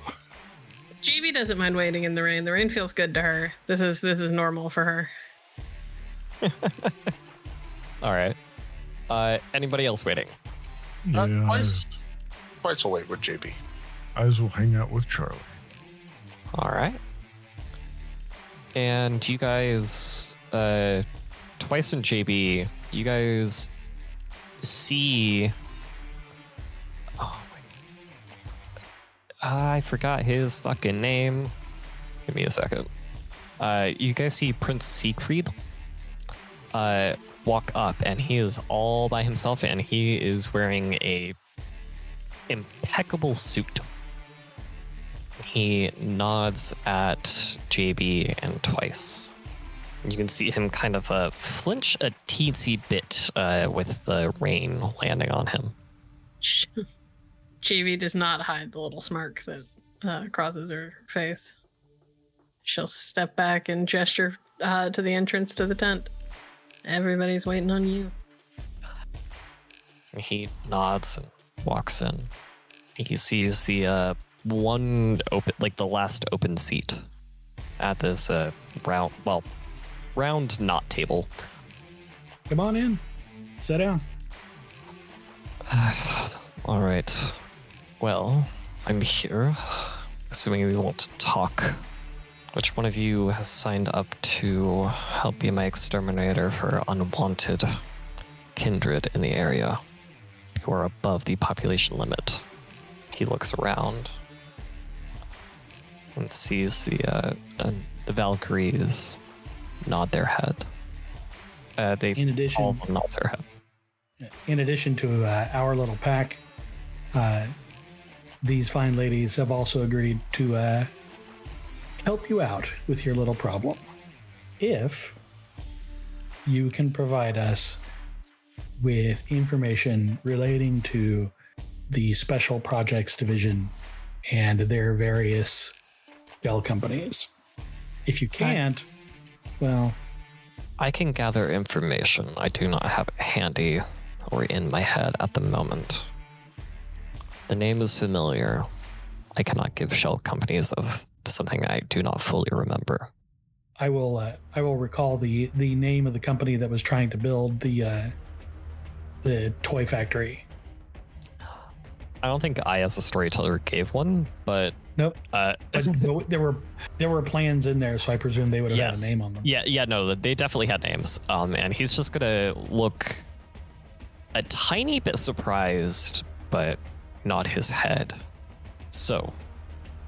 JB doesn't mind waiting in the rain. The rain feels good to her. This is normal for her. All right. Anybody else waiting? Yeah, Twice will wait with JB. Eyes will hang out with Charlie. All right. And you guys, Twice and JB, you guys see. Oh my. I forgot his fucking name. Give me a second. You guys see Prince Siegfried walk up, and he is all by himself, and he is wearing a impeccable suit. He nods at JB and Twice. You can see him kind of flinch a teensy bit with the rain landing on him. JB does not hide the little smirk that crosses her face. She'll step back and gesture to the entrance to the tent. Everybody's waiting on you. He nods and walks in. He sees the one open, like the last open seat at this round knot table. Come on in. Sit down. All right. Well, I'm here. Assuming we want to talk. Which one of you has signed up to help be my exterminator for unwanted kindred in the area who are above the population limit? He looks around and sees the Valkyries nod their head. In addition, all of them nods their head. In addition to our little pack, these fine ladies have also agreed to help you out with your little problem. If you can provide us with information relating to the Special Projects Division and their various shell companies. If you can't, well... I can gather information. I do not have it handy or in my head at the moment. The name is familiar. I cannot give shell companies of something I do not fully remember. I will recall the name of the company that was trying to build the the toy factory. I don't think I, as a storyteller, gave one, but Nope. But there were plans in there, so I presume they would have had a name on them. Yeah, no, they definitely had names. And he's just gonna look a tiny bit surprised, but nod his head. So,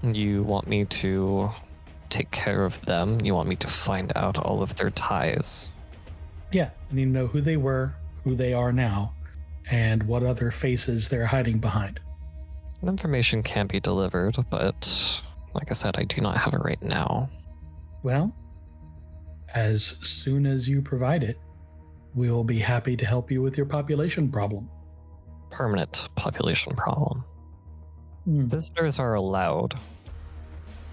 you want me to take care of them? You want me to find out all of their ties? Yeah, I need to know who they were, who they are now, and what other faces they're hiding behind. The information can be delivered, but like I said, I do not have it right now. Well, as soon as you provide it, we'll be happy to help you with your population problem. Permanent population problem. Visitors are allowed,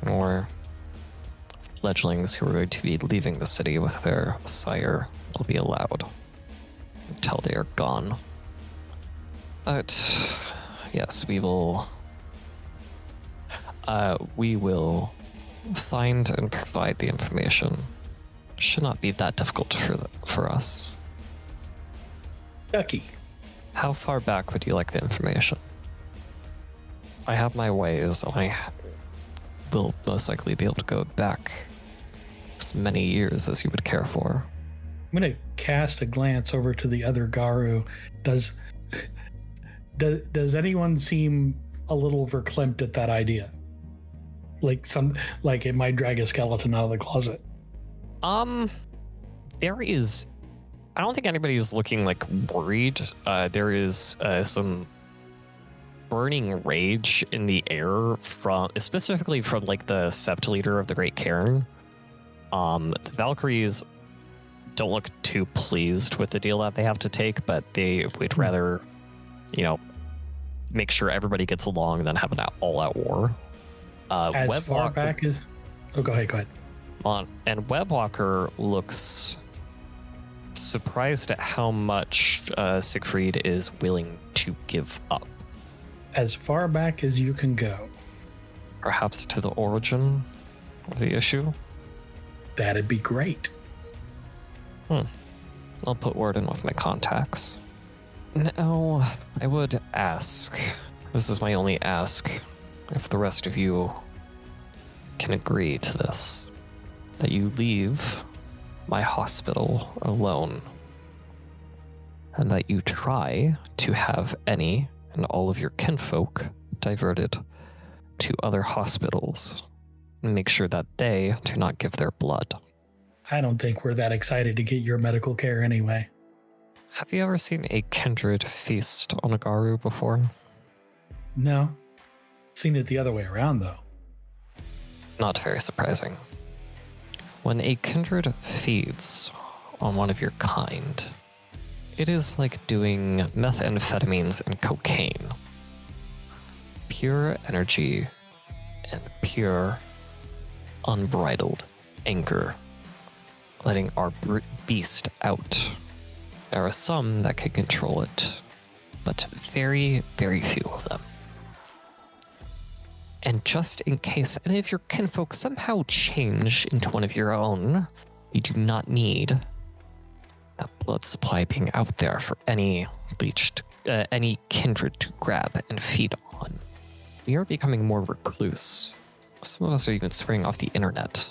or fledglings who are going to be leaving the city with their sire will be allowed until they are gone. But yes, we will find and provide the information. Should not be that difficult for us. Ducky. How far back would you like the information? I have my ways, and I will most likely be able to go back as many years as you would care for. I'm going to cast a glance over to the other Garu. Does anyone seem a little verklempt at that idea? Like it might drag a skeleton out of the closet. There is. I don't think anybody's looking like worried. There is some burning rage in the air specifically from like the Sept leader of the Great Cairn. The Valkyries don't look too pleased with the deal that they have to take, but they would rather, make sure everybody gets along than have an all-out war. As far back as... Oh, go ahead. And Webwalker looks surprised at how much Siegfried is willing to give up. As far back as you can go. Perhaps to the origin of the issue? That'd be great. I'll put word in with my contacts. Now, I would ask, this is my only ask, if the rest of you can agree to this, that you leave my hospital alone, and that you try to have any and all of your kinfolk diverted to other hospitals, and make sure that they do not give their blood. I don't think we're that excited to get your medical care anyway. Have you ever seen a kindred feast on a Garu before? No. Seen it the other way around, though. Not very surprising. When a kindred feeds on one of your kind, it is like doing methamphetamines and cocaine. Pure energy and pure, unbridled anger, letting our beast out. There are some that can control it, but very, very few of them. And just in case any of your kinfolk somehow change into one of your own, you do not need that blood supply being out there for any any kindred to grab and feed on. We are becoming more recluse. Some of us are even swearing off the internet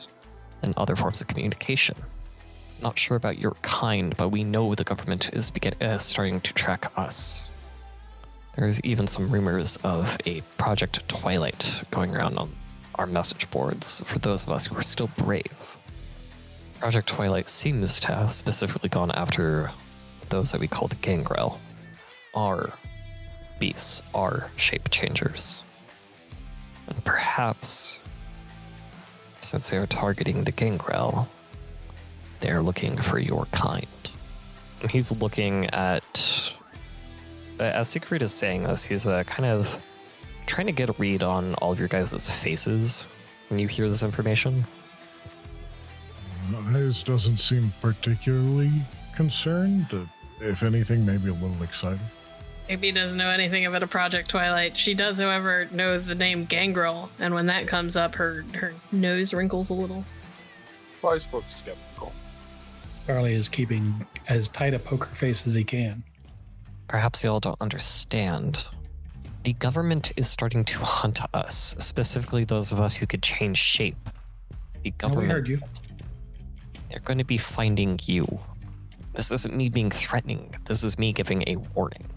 and other forms of communication. Not sure about your kind, but we know the government is starting to track us. There's even some rumors of a Project Twilight going around on our message boards for those of us who are still brave. Project Twilight seems to have specifically gone after those that we call the Gangrel. Our beasts, our shape changers. And perhaps, since they are targeting the Gangrel, they're looking for your kind. And he's looking at... As Siegfried is saying this, he's kind of trying to get a read on all of your guys' faces when you hear this information. His doesn't seem particularly concerned. If anything, maybe a little excited. Maybe he doesn't know anything about a Project Twilight. She does, however, know the name Gangrel, and when that comes up, her nose wrinkles a little. Well, I suppose skeptical. Charlie is keeping as tight a poker face as he can. perhaps y'all don't understand. The government is starting to hunt us, specifically those of us who could change shape. The government. we heard you. They're going to be finding you. This isn't me being threatening. This is me giving a warning.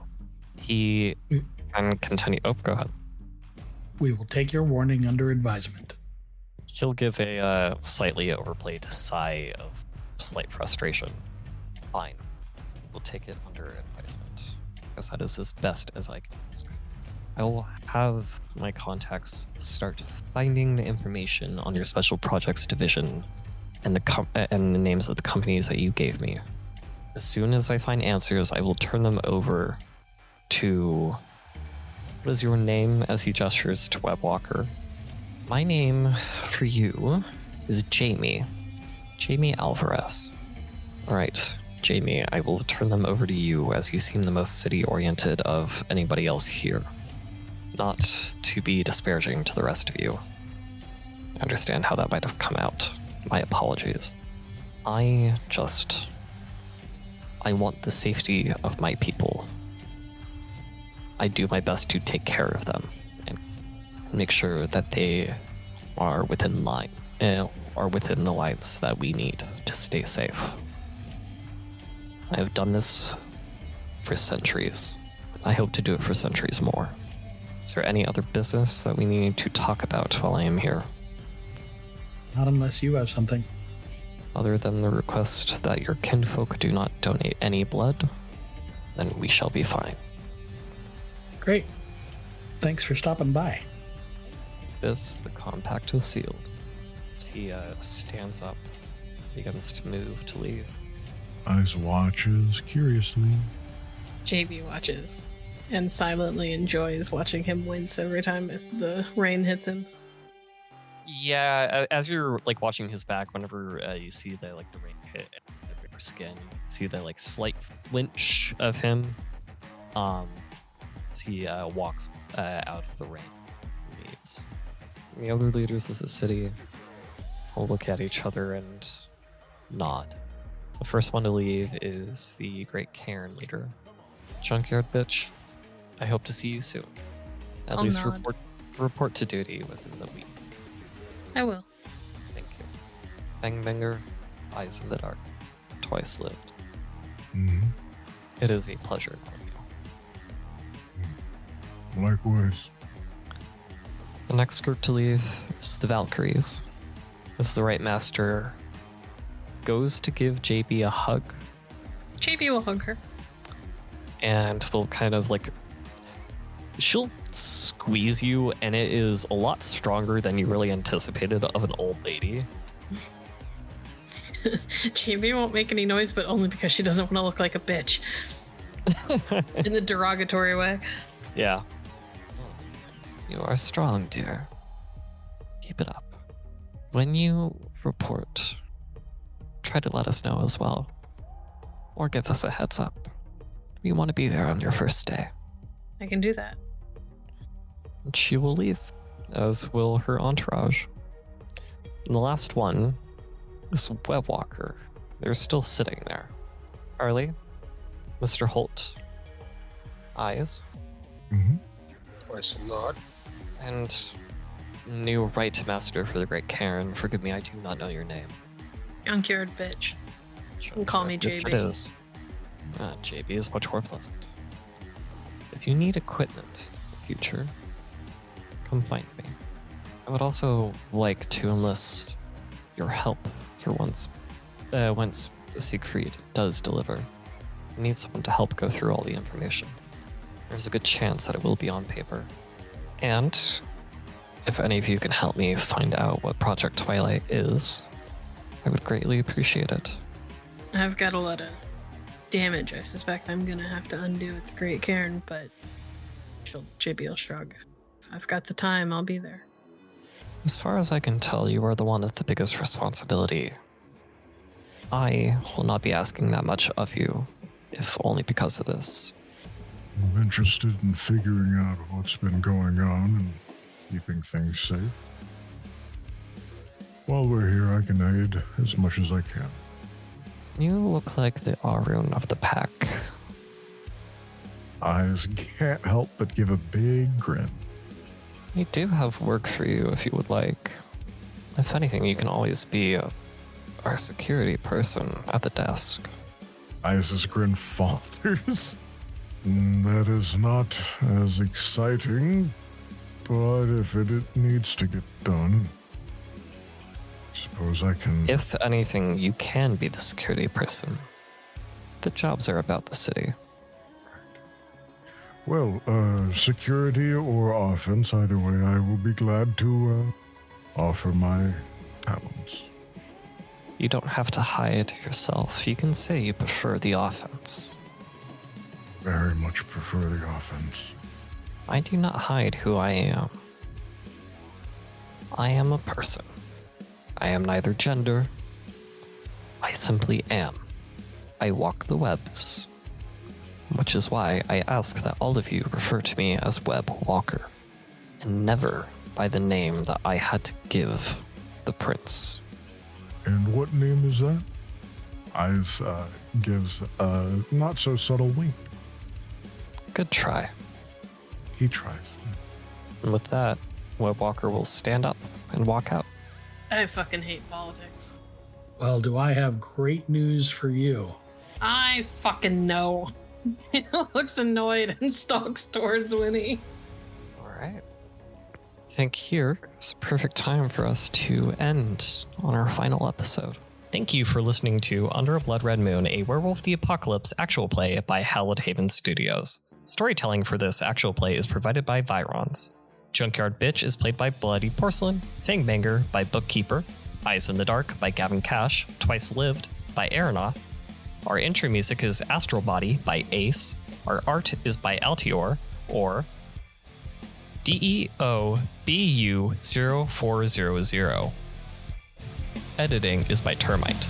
He can continue. Oh, go ahead. We will take your warning under advisement. He'll give a slightly overplayed sigh of slight frustration. Fine. We'll take it under advisement. Because that is as best as I can ask. I will have my contacts start finding the information on your special projects division and the names of the companies that you gave me. As soon as I find answers, I will turn them over to... What is your name? As he gestures to Webwalker. My name for you is Jamie. Jamie Alvarez. Alright, Jamie, I will turn them over to you as you seem the most city-oriented of anybody else here. Not to be disparaging to the rest of you. I understand how that might have come out. My apologies. I want the safety of my people. I do my best to take care of them and make sure that they are within the lines that we need to stay safe. I have done this for centuries. I hope to do it for centuries more. Is there any other business that we need to talk about while I am here? Not unless you have something. Other than the request that your kinfolk do not donate any blood, then we shall be fine. Great. Thanks for stopping by. The compact is sealed. As he stands up, begins to move to leave. Eyes watches curiously. JB watches and silently enjoys watching him wince every time the rain hits him. Yeah, as you're like watching his back, whenever you see the rain hit your skin, you can see the slight flinch of him as he walks out of the rain and leaves. The other leaders of the city will look at each other and nod. The first one to leave is the Great Cairn leader. Junkyard bitch, I hope to see you soon. At I'll least nod. report to duty within the week. I will. Thank you. Fangbanger, Eyes in the Dark, twice lived. Mm-hmm. It is a pleasure knowing you. Likewise. The next group to leave is the Valkyries. As the Right Master goes to give JB a hug JB will hug her. and will kind of she'll squeeze you, and it is a lot stronger than you really anticipated of an old lady. JB won't make any noise, but only because she doesn't want to look like a bitch. In the derogatory way. Yeah. You are strong, dear. Keep it up. When you report, try to let us know as well. Or give us a heads up. We want to be there on your first day. I can do that. And she will leave, as will her entourage. And the last one is Webwalker. They're still sitting there. Harley, Mr. Holt, Eyes, Mm-hmm. Twice a nod. and new Right Master for the Great Cairn. Forgive me, I do not know your name. Uncured bitch. And call me Which JB. it is. JB is much more pleasant. If you need equipment in the future, come find me. I would also like to enlist your help for once Siegfried does deliver. I need someone to help go through all the information. There's a good chance that it will be on paper. And if any of you can help me find out what Project Twilight is, I would greatly appreciate it. I've got a lot of damage I suspect I'm gonna have to undo with the Great Cairn, but JB will shrug. If I've got the time, I'll be there. As far as I can tell, you are the one with the biggest responsibility. I will not be asking that much of you, if only because of this. I'm interested in figuring out what's been going on and keeping things safe. While we're here, I can aid as much as I can. You look like the Arun of the pack. Eyes can't help but give a big grin. We do have work for you if you would like. If anything, you can always be our security person at the desk. Eyes' grin falters. That is not as exciting, but if it needs to get done, I suppose I can... If anything, you can be the security person. The jobs are about the city. Well, security or offense, either way, I will be glad to offer my talents. You don't have to hide yourself. You can say you prefer the offense. Very much prefer the offense. I do not hide who I am. I am a person. I am neither gender. I simply am. I walk the webs. Which is why I ask that all of you refer to me as Web Walker, and never by the name that I had to give the prince. And what name is that? Eyes gives a not-so-subtle wink. Good try. He tries. And with that, Web Walker will stand up and walk out. I fucking hate politics. Well, do I have great news for you? I fucking know. He looks annoyed and stalks towards Winnie. All right. I think here is a perfect time for us to end on our final episode. Thank you for listening to Under a Blood Red Moon, a Werewolf the Apocalypse actual play by Hallowed Haven Studios. Storytelling for this actual play is provided by Virons. Junkyard Bitch is played by Bloody Porcelain, Fangbanger by Bookkeeper, Eyes in the Dark by Gavin Cash, Twice Lived by Aeronaut. Our intro music is Astral Body by Ace. Our art is by Altior, or DEOBU0400. Editing is by Termite.